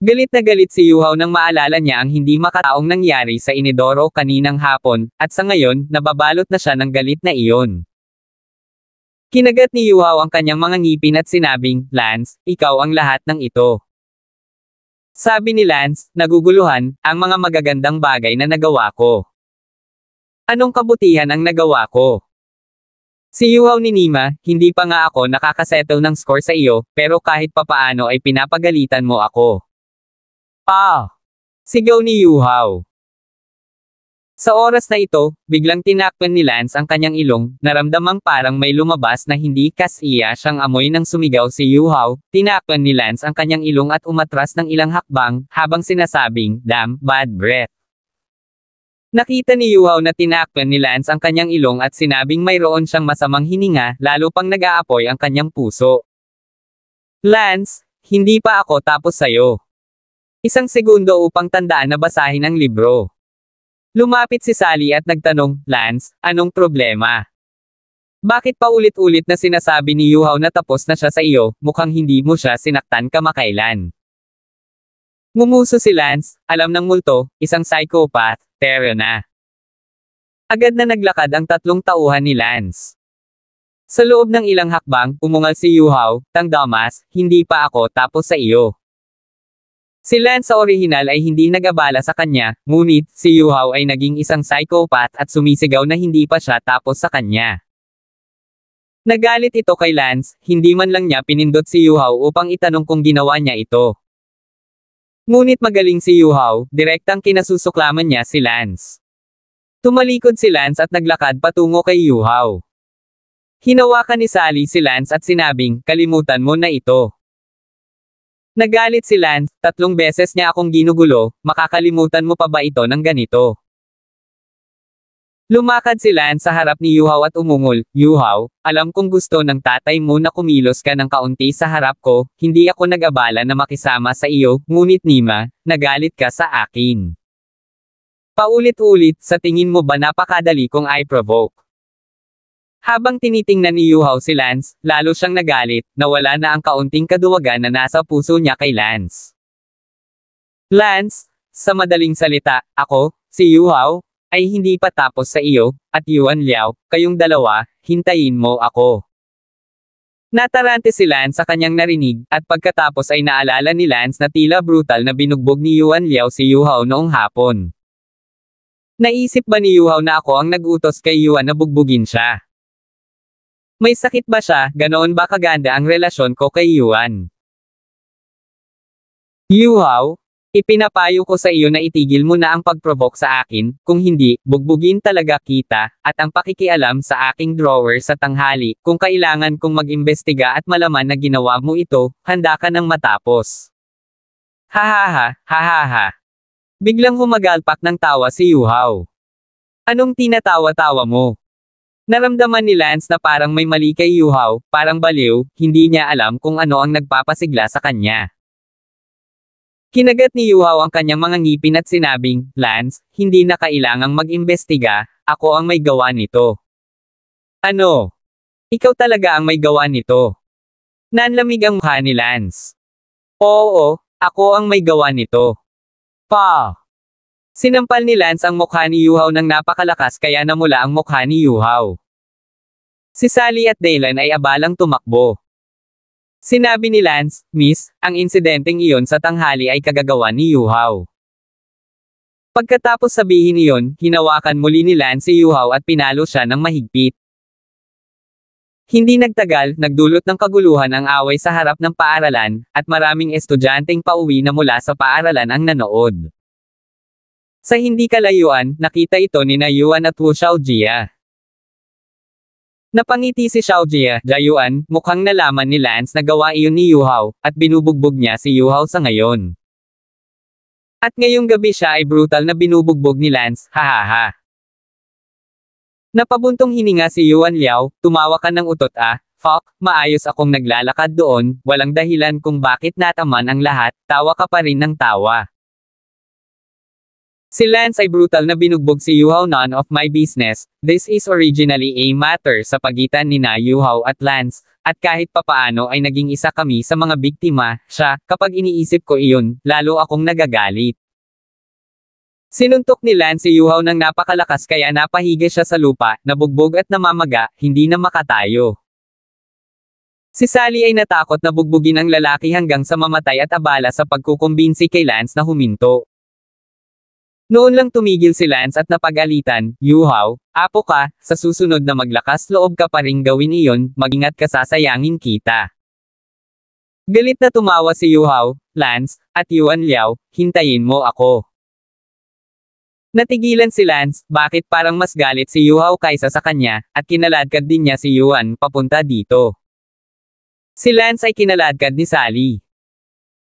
Galit na galit si Yuhao nang maalala niya ang hindi makataong nangyari sa inidoro kaninang hapon, at sa ngayon, nababalot na siya ng galit na iyon. Kinagat ni Yuhao ang kanyang mga ngipin at sinabing, Lance, ikaw ang lahat ng ito. Sabi ni Lance, naguguluhan, ang mga magagandang bagay na nagawa ko. Anong kabutihan ang nagawa ko? Si Yuhao ni Nima, hindi pa nga ako nakakasettle ng score sa iyo, pero kahit papaano ay pinapagalitan mo ako. Sigaw ni Yuhao. Sa oras na ito, biglang tinakpan ni Lance ang kanyang ilong, naramdamang parang may lumabas na hindi kasiya siyang amoy nang sumigaw si Yuhao, tinakpan ni Lance ang kanyang ilong at umatras ng ilang hakbang, habang sinasabing, damn, bad breath. Nakita ni Yuhao na tinakpan ni Lance ang kanyang ilong at sinabing mayroon siyang masamang hininga, lalo pang nag-aapoy ang kanyang puso. Lance, hindi pa ako tapos sayo. 1 segundo upang tandaan na basahin ang libro. Lumapit si Sally at nagtanong, Lance, anong problema? Bakit pa ulit-ulit na sinasabi ni Yuhao na tapos na siya sa iyo, mukhang hindi mo siya sinaktan kamakailan? Ngumuso si Lance, alam ng multo, isang psychopath, pero na. Agad na naglakad ang 3 tauhan ni Lance. Sa loob ng ilang hakbang, umungal si Yuhao, Tang Damas, hindi pa ako tapos sa iyo. Si Lance sa orihinal ay hindi nag-abala sa kanya, ngunit, si Yuhao ay naging isang psychopath at sumisigaw na hindi pa siya tapos sa kanya. Nagalit ito kay Lance, hindi man lang niya pinindot si Yuhao upang itanong kung ginawa niya ito. Ngunit magaling si Yuhao, direktang kinasusuklaman niya si Lance. Tumalikod si Lance at naglakad patungo kay Yuhao. Hinawakan ni Sally si Lance at sinabing, kalimutan mo na ito. Nagalit si Lance, 3 beses niya akong ginugulo, makakalimutan mo pa ba ito ng ganito? Lumakad si Lance sa harap ni Yuhao at umungol, Yuhao, alam kong gusto ng tatay mo na kumilos ka ng kaunti sa harap ko, hindi ako nag-abala na makisama sa iyo, ngunit Nima, nagalit ka sa akin. Paulit-ulit, sa tingin mo ba napakadali kong i-provoke? Habang tinitingnan ni Yuhao si Lance, lalo siyang nagalit, nawala na ang kaunting kaduwagan na nasa puso niya kay Lance. Lance, sa madaling salita, ako, si Yuhao, ay hindi pa tapos sa iyo, at Yuan Liao, kayong dalawa, hintayin mo ako. Natarante si Lance sa kanyang narinig, at pagkatapos ay naalala ni Lance na tila brutal na binugbog ni Yuan Liao si Yuhao noong hapon. Naisip ba ni Yuhao na ako ang nag-utos kay Yuan na bugbugin siya? May sakit ba siya, ganoon ba kaganda ang relasyon ko kay Yuan? Yuhao, ipinapayo ko sa iyo na itigil mo na ang pag-provoke sa akin, kung hindi, bugbugin talaga kita, at ang pakikialam sa aking drawer sa tanghali, kung kailangan kong mag-imbestiga at malaman na ginawa mo ito, handa ka nang matapos. Hahaha, hahaha. Biglang humagalpak ng tawa si Yuhao. Anong tinatawa-tawa mo? Naramdaman ni Lance na parang may mali kay Yuhao, parang baliw, hindi niya alam kung ano ang nagpapasigla sa kanya. Kinagat ni Yuhao ang kanyang mga ngipin at sinabing, Lance, hindi na kailangang mag-imbestiga, ako ang may gawa nito. Ano? Ikaw talaga ang may gawa nito. Nanlamig ang mukha ni Lance. Oo, ako ang may gawa nito. Pa! Sinampal ni Lance ang mukha ni Yuhao ng napakalakas kaya namula ang mukha ni Yuhao. Si Sally at Dylan ay abalang tumakbo. Sinabi ni Lance, Miss, ang insidenteng iyon sa tanghali ay kagagawa ni Yuhao. Pagkatapos sabihin iyon, hinawakan muli ni Lance si Yuhao at pinalo siya ng mahigpit. Hindi nagtagal, nagdulot ng kaguluhan ang away sa harap ng paaralan, at maraming estudyanteng pauwi na mula sa paaralan ang nanood. Sa hindi kalayuan, nakita ito ni na Yuan at Wu Xiaojia. Napangiti si Xiaojia, Jayuan, mukhang nalaman ni Lance na gawa iyon ni Yuhao, at binubugbog niya si Yuhao sa ngayon. At ngayong gabi siya ay brutal na binubugbog ni Lance, hahaha. Napabuntong hininga si Yuan Liao, tumawa ka ng utot fuck, maayos akong naglalakad doon, walang dahilan kung bakit nataman ang lahat, tawa ka pa rin ng tawa. Si Lance ay brutal na binugbog si Yuhao, none of my business. This is originally a matter sa pagitan ni na Yuhao at Lance, at kahit papaano ay naging isa kami sa mga biktima, siya, kapag iniisip ko iyon, lalo akong nagagalit. Sinuntok ni Lance si Yuhao ng napakalakas kaya napahiga siya sa lupa, nabugbog at namamaga, hindi na makatayo. Si Sally ay natakot na bugbugin ang lalaki hanggang sa mamatay at abala sa pagkukumbinsi kay Lance na huminto. Noon lang tumigil si Lance at napagalitan, Yuhao, apo ka, sa susunod na maglakas loob ka pa ring gawin iyon, magingat ka sasayangin kita. Galit na tumawa si Yuhao, Lance, at Yuan Liao, hintayin mo ako. Natigilan si Lance, bakit parang mas galit si Yuhao kaysa sa kanya, at kinaladkad din niya si Yuan papunta dito. Si Lance ay kinaladkad ni Sally.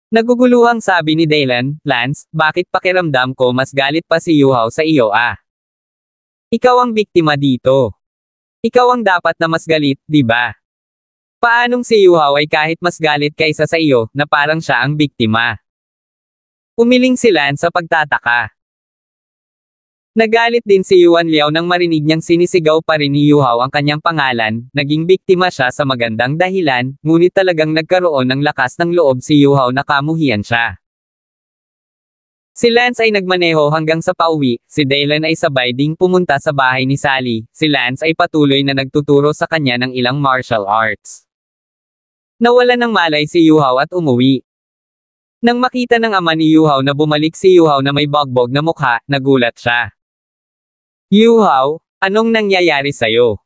Naguguluhang sabi ni Dylan, Lance, bakit pakiramdam ko mas galit pa si Yuhao sa iyo Ikaw ang biktima dito. Ikaw ang dapat na mas galit, di ba? Paanong si Yuhao ay kahit mas galit kaysa sa iyo, na parang siya ang biktima? Umiling si Lance sa pagtataka. Nagalit din si Yuan Liao nang marinig niyang sinisigaw pa rin ni Yuhao ang kanyang pangalan, naging biktima siya sa magandang dahilan, ngunit talagang nagkaroon ng lakas ng loob si Yuhao na kamuhian siya. Si Lance ay nagmaneho hanggang sa pauwi, si Dylan ay sabay ding pumunta sa bahay ni Sally, si Lance ay patuloy na nagtuturo sa kanya ng ilang martial arts. Nawala ng malay si Yuhao at umuwi. Nang makita ng ama ni Yuhao na bumalik si Yuhao na may bagbog na mukha, nagulat siya. Yuhao, anong nangyayari sa'yo?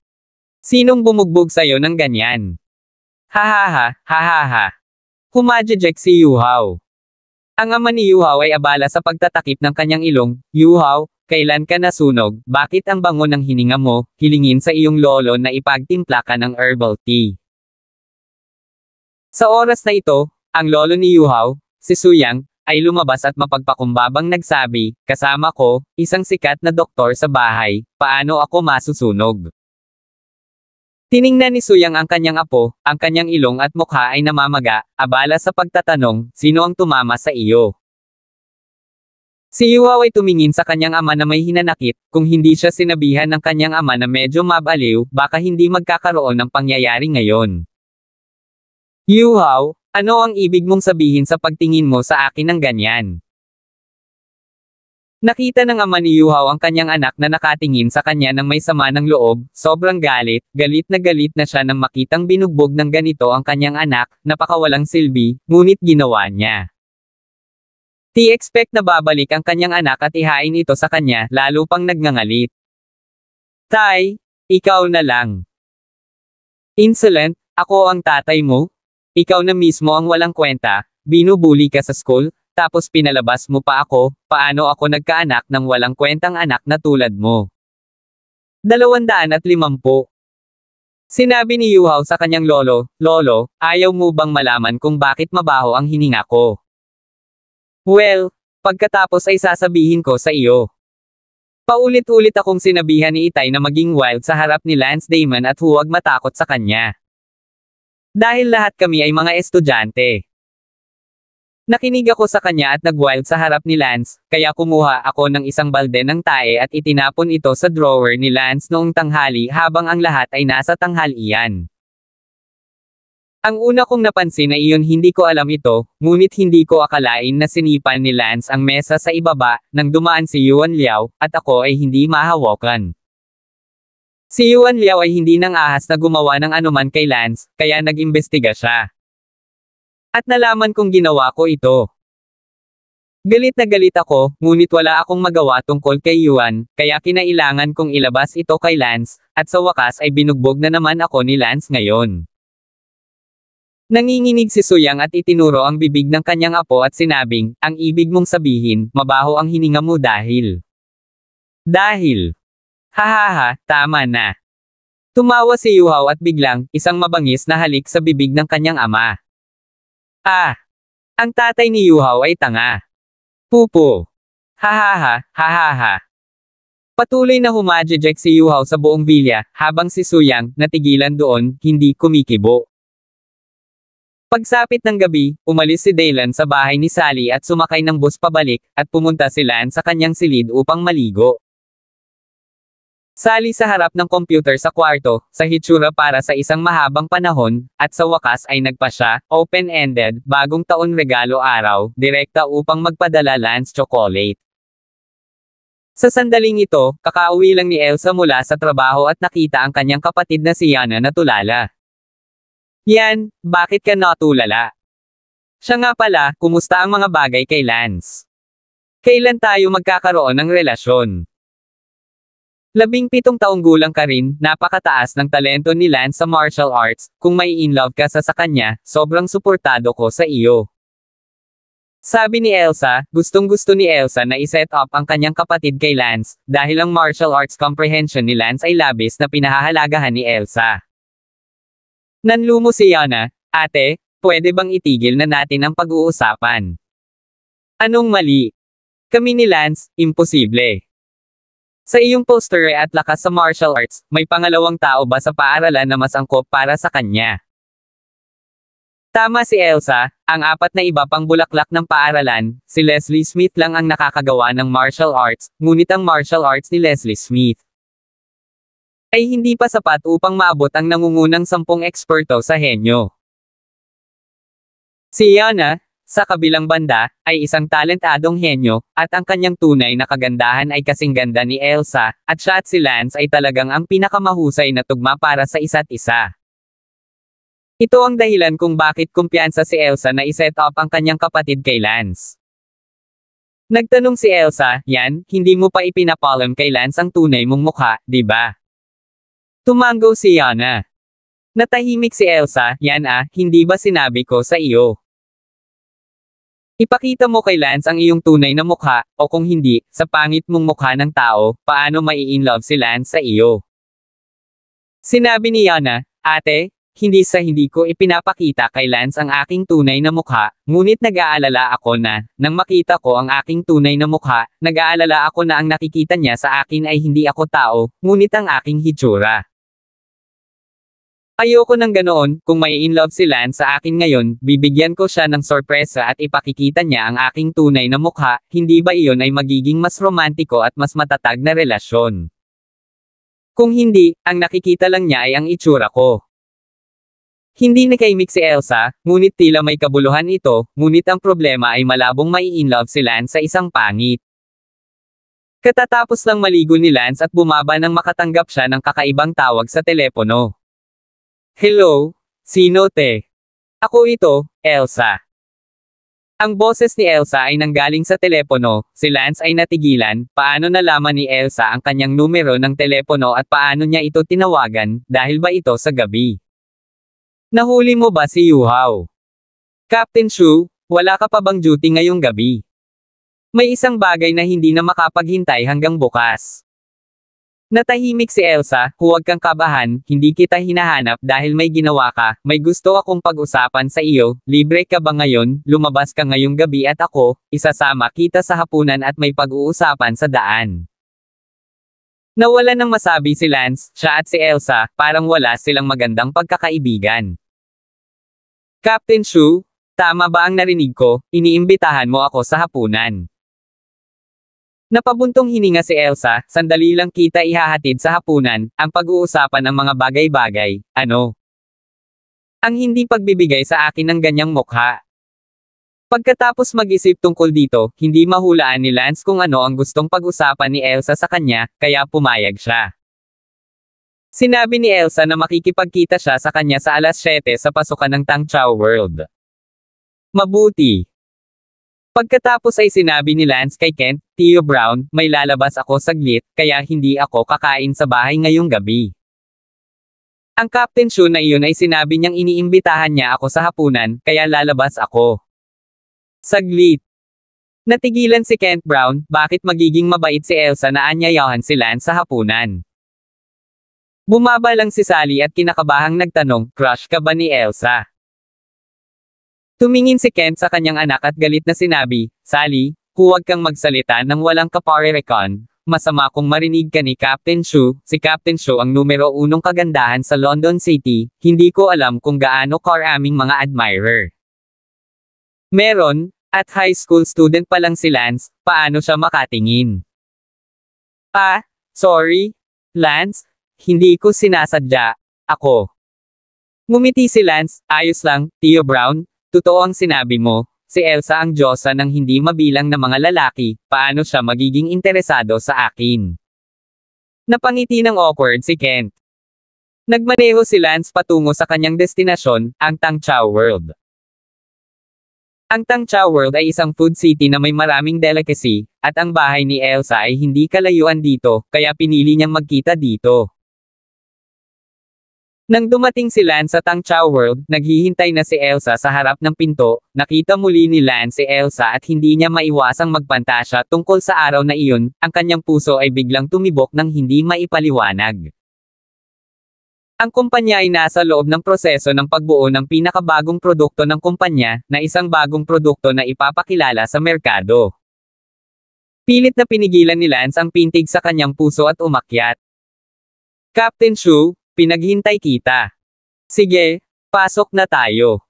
Sinong bumugbog sa'yo ng ganyan? Hahaha, hahaha. Humajejek si Yuhao. Ang ama ni Yuhao ay abala sa pagtatakip ng kanyang ilong, Yuhao, kailan ka nasunog, bakit ang bango ng hininga mo, hilingin sa iyong lolo na ipagtimpla ka ng herbal tea. Sa oras na ito, ang lolo ni Yuhao, si Suyang, ay lumabas at mapagpakumbabang nagsabi, kasama ko, isang sikat na doktor sa bahay, paano ako masusunog? Tiningnan ni Suyang ang kanyang apo, ang kanyang ilong at mukha ay namamaga, abala sa pagtatanong, sino ang tumama sa iyo? Si Yuhao ay tumingin sa kanyang ama na may hinanakit, kung hindi siya sinabihan ng kanyang ama na medyo mabaliw, baka hindi magkakaroon ng pangyayari ngayon. Yuhao, ano ang ibig mong sabihin sa pagtingin mo sa akin ng ganyan? Nakita ng ama ni Yuhao ang kanyang anak na nakatingin sa kanya ng may sama ng loob, sobrang galit na galit na siya nang makitang binugbog ng ganito ang kanyang anak, napakawalang silbi, ngunit ginawa niya. Ti-expect na babalik ang kanyang anak at ihain ito sa kanya, lalo pang nagngangalit. Tay, ikaw na lang. Insolent, ako ang tatay mo? Ikaw na mismo ang walang kwenta, binubuli ka sa school, tapos pinalabas mo pa ako, paano ako nagkaanak ng walang kwentang anak na tulad mo? 250. Sinabi ni Yuhao sa kanyang lolo, Lolo, ayaw mo bang malaman kung bakit mabaho ang hininga ko? Well, pagkatapos ay sasabihin ko sa iyo. Paulit-ulit akong sinabihan ni Itay na maging wild sa harap ni Lance Damon at huwag matakot sa kanya. Dahil lahat kami ay mga estudyante. Nakinig ako sa kanya at nag-wild sa harap ni Lance, kaya kumuha ako ng isang balde ng tae at itinapon ito sa drawer ni Lance noong tanghali habang ang lahat ay nasa tanghalian. Ang una kong napansin ay iyon hindi ko alam ito, ngunit hindi ko akalain na sinipan ni Lance ang mesa sa ibaba, nang dumaan si Yuan Liao, at ako ay hindi mahawakan. Si Yuan Liao ay hindi nang ahas na gumawa ng anuman kay Lance, kaya nag-imbestiga siya. At nalaman kong ginawa ko ito. Galit na galit ako, ngunit wala akong magawa tungkol kay Yuan, kaya kinailangan kong ilabas ito kay Lance, at sa wakas ay binugbog na naman ako ni Lance ngayon. Nanginginig si Suyang at itinuro ang bibig ng kanyang apo at sinabing, ang ibig mong sabihin, mabaho ang hininga mo dahil. Hahaha, tama na. Tumawa si Yuhao at biglang, isang mabangis na halik sa bibig ng kanyang ama. Ang tatay ni Yuhao ay tanga. Pupo. Hahaha. Patuloy na humajejek si Yuhao sa buong villa, habang si Suyang, natigilan doon, hindi kumikibo. Pagsapit ng gabi, umalis si Daylan sa bahay ni Sally at sumakay ng bus pabalik, at pumunta si Lan sa kanyang silid upang maligo. Sally sa harap ng computer sa kwarto, sa hitsura para sa isang mahabang panahon, at sa wakas ay nagpa siya, open-ended, bagong taon regalo araw, direkta upang magpadala Lance chocolate. Sa sandaling ito, kakauwi lang ni Elsa mula sa trabaho at nakita ang kanyang kapatid na si Yana na tulala. Yan, bakit ka natulala? Siya nga pala, kumusta ang mga bagay kay Lance? Kailan tayo magkakaroon ng relasyon? 17 taong gulang ka rin, napakataas ng talento ni Lance sa martial arts, kung may in love ka sa kanya, sobrang suportado ko sa iyo. Sabi ni Elsa, gustong-gusto ni Elsa na iset up ang kanyang kapatid kay Lance, dahil ang martial arts comprehension ni Lance ay labis na pinahahalagahan ni Elsa. Nanlumo si Yana, ate, pwede bang itigil na natin ang pag-uusapan? Anong mali? Kami ni Lance, imposible. Sa iyong poster at lakas sa martial arts, may pangalawang tao ba sa paaralan na mas angkop para sa kanya? Tama si Elsa, ang apat na iba pang bulaklak ng paaralan, si Leslie Smith lang ang nakakagawa ng martial arts, ngunit ang martial arts ni Leslie Smith ay hindi pa sapat upang maabot ang nangungunang 10 eksperto sa henyo. Si Yana, sa kabilang banda, ay isang talentadong henyo, at ang kanyang tunay na kagandahan ay kasing ganda ni Elsa, at siya at si Lance ay talagang ang pinakamahusay na tugma para sa isa't isa. Ito ang dahilan kung bakit kumpiyansa si Elsa na iset up ang kanyang kapatid kay Lance. Nagtanong si Elsa, yan, hindi mo pa ipinapaalam kay Lance ang tunay mong mukha, di ba? Tumango si Yana. Natahimik si Elsa, yan hindi ba sinabi ko sa iyo? Ipakita mo kay Lance ang iyong tunay na mukha, o kung hindi, sa pangit mong mukha ng tao, paano mai-inlove si Lance sa iyo? Sinabi ni Yana, ate, hindi ko ipinapakita kay Lance ang aking tunay na mukha, ngunit nag-aalala ako na, nang makita ko ang aking tunay na mukha, nag-aalala ako na ang nakikita niya sa akin ay hindi ako tao, ngunit ang aking hitsura. Ayoko ng ganoon, kung may in love si Lance sa akin ngayon, bibigyan ko siya ng sorpresa at ipakikita niya ang aking tunay na mukha, hindi ba iyon ay magiging mas romantiko at mas matatag na relasyon? Kung hindi, ang nakikita lang niya ay ang itsura ko. Hindi nakaimik si Elsa, ngunit tila may kabuluhan ito, ngunit ang problema ay malabong mai-in love si Lance sa isang pangit. Katatapos lang maligo ni Lance at bumaba nang makatanggap siya ng kakaibang tawag sa telepono. Hello? Sino te? Ako ito, Elsa. Ang boses ni Elsa ay nanggaling sa telepono, si Lance ay natigilan, paano nalaman ni Elsa ang kanyang numero ng telepono at paano niya ito tinawagan, dahil ba ito sa gabi? Nahuli mo ba si Yuhao? Captain Shu, wala ka pa bang duty ngayong gabi? May isang bagay na hindi na makapaghintay hanggang bukas. Natahimik si Elsa, huwag kang kabahan, hindi kita hinahanap dahil may ginawa ka, may gusto akong pag-usapan sa iyo, libre ka ba ngayon, lumabas ka ngayong gabi at ako, isasama kita sa hapunan at may pag-uusapan sa daan. Nawala nang masabi si Lance, siya at si Elsa, parang wala silang magandang pagkakaibigan. Captain Shu, tama ba ang narinig ko, iniimbitahan mo ako sa hapunan? Napabuntong hininga si Elsa, sandali lang kita ihahatid sa hapunan, ang pag-uusapan ng mga bagay-bagay, ano? Ang hindi pagbibigay sa akin ng ganyang mukha. Pagkatapos mag-isip tungkol dito, hindi mahulaan ni Lance kung ano ang gustong pag-usapan ni Elsa sa kanya, kaya pumayag siya. Sinabi ni Elsa na makikipagkita siya sa kanya sa alas 7 sa pasukan ng Tangchao World. Mabuti. Pagkatapos ay sinabi ni Lance kay Kent, Theo Brown, may lalabas ako saglit, kaya hindi ako kakain sa bahay ngayong gabi. Ang Captain Shu na iyon ay sinabi niyang iniimbitahan niya ako sa hapunan, kaya lalabas ako. Saglit. Natigilan si Kent Brown, bakit magiging mabait si Elsa na anyayahan si Lance sa hapunan? Bumaba lang si Sally at kinakabahang nagtanong, crush ka ba ni Elsa? Tumingin si Kent sa kanyang anak at galit na sinabi, Sally, huwag kang magsalita ng walang kaparerekon. Masama kung marinig ka ni Captain Shu, si Captain Shu ang numero 1 kagandahan sa London City, hindi ko alam kung gaano karaming mga admirer. Meron, at high school student pa lang si Lance, paano siya makatingin? Sorry, Lance, hindi ko sinasadya, ako. Ngumiti si Lance, ayos lang, Theo Brown. Totoo ang sinabi mo, si Elsa ang diyosa ng hindi mabilang na mga lalaki, paano siya magiging interesado sa akin? Napangiti ng awkward si Kent. Nagmaneho si Lance patungo sa kanyang destinasyon, ang Tangchao World. Ang Tangchao World ay isang food city na may maraming delicacy, at ang bahay ni Elsa ay hindi kalayuan dito, kaya pinili niyang magkita dito. Nang dumating si Lance sa Tangchao World, naghihintay na si Elsa sa harap ng pinto, nakita muli ni Lance si Elsa at hindi niya maiwasang magpantasya tungkol sa araw na iyon, ang kanyang puso ay biglang tumibok ng hindi maipaliwanag. Ang kumpanya ay nasa loob ng proseso ng pagbuo ng pinakabagong produkto ng kumpanya, na isang bagong produkto na ipapakilala sa merkado. Pilit na pinigilan ni Lance ang pintig sa kanyang puso at umakyat. Captain Shu, pinaghintay kita. Sige, pasok na tayo.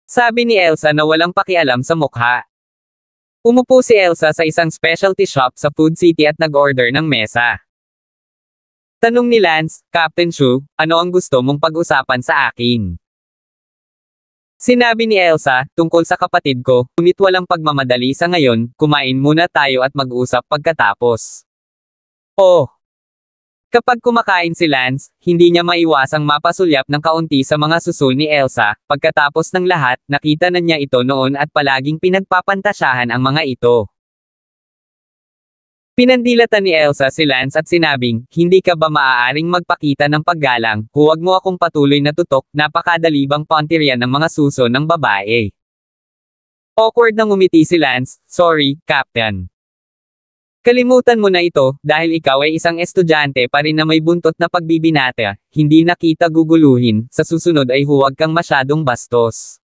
Sabi ni Elsa na walang pakialam sa mukha. Umupo si Elsa sa isang specialty shop sa Food City at nag-order ng mesa. Tanong ni Lance, Captain Shu, ano ang gusto mong pag-usapan sa akin? Sinabi ni Elsa, tungkol sa kapatid ko, ngunit walang pagmamadali sa ngayon, kumain muna tayo at mag-usap pagkatapos. Oh! Kapag kumakain si Lance, hindi niya maiwasang mapasulyap ng kaunti sa mga susul ni Elsa, pagkatapos ng lahat, nakita na niya ito noon at palaging pinagpapantasyahan ang mga ito. Pinandilatan ni Elsa si Lance at sinabing, hindi ka ba maaaring magpakita ng paggalang, huwag mo akong patuloy na tutok, napakadali bang pantiryan ng mga suso ng babae. Awkward na ngumiti si Lance, sorry, Captain. Kalimutan mo na ito, dahil ikaw ay isang estudyante pa rin na may buntot na pagbibinata, hindi na kita guguluhin, sa susunod ay huwag kang masyadong bastos.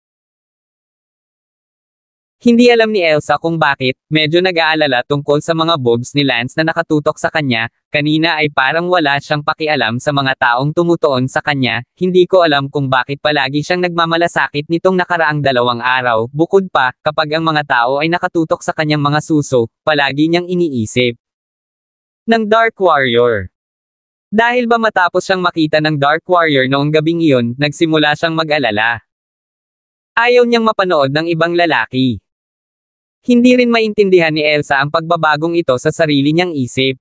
Hindi alam ni Elsa kung bakit, medyo nag-aalala tungkol sa mga boobs ni Lance na nakatutok sa kanya, kanina ay parang wala siyang pakialam sa mga taong tumutuon sa kanya, hindi ko alam kung bakit palagi siyang nagmamalasakit nitong nakaraang 2 araw, bukod pa, kapag ang mga tao ay nakatutok sa kanyang mga suso, palagi niyang iniisip ng Dark Warrior. Dahil ba matapos siyang makita ng Dark Warrior noong gabing iyon, nagsimula siyang mag-alala. Ayaw niyang mapanood ng ibang lalaki. Hindi rin maintindihan ni Elsa ang pagbabagong ito sa sarili niyang isip.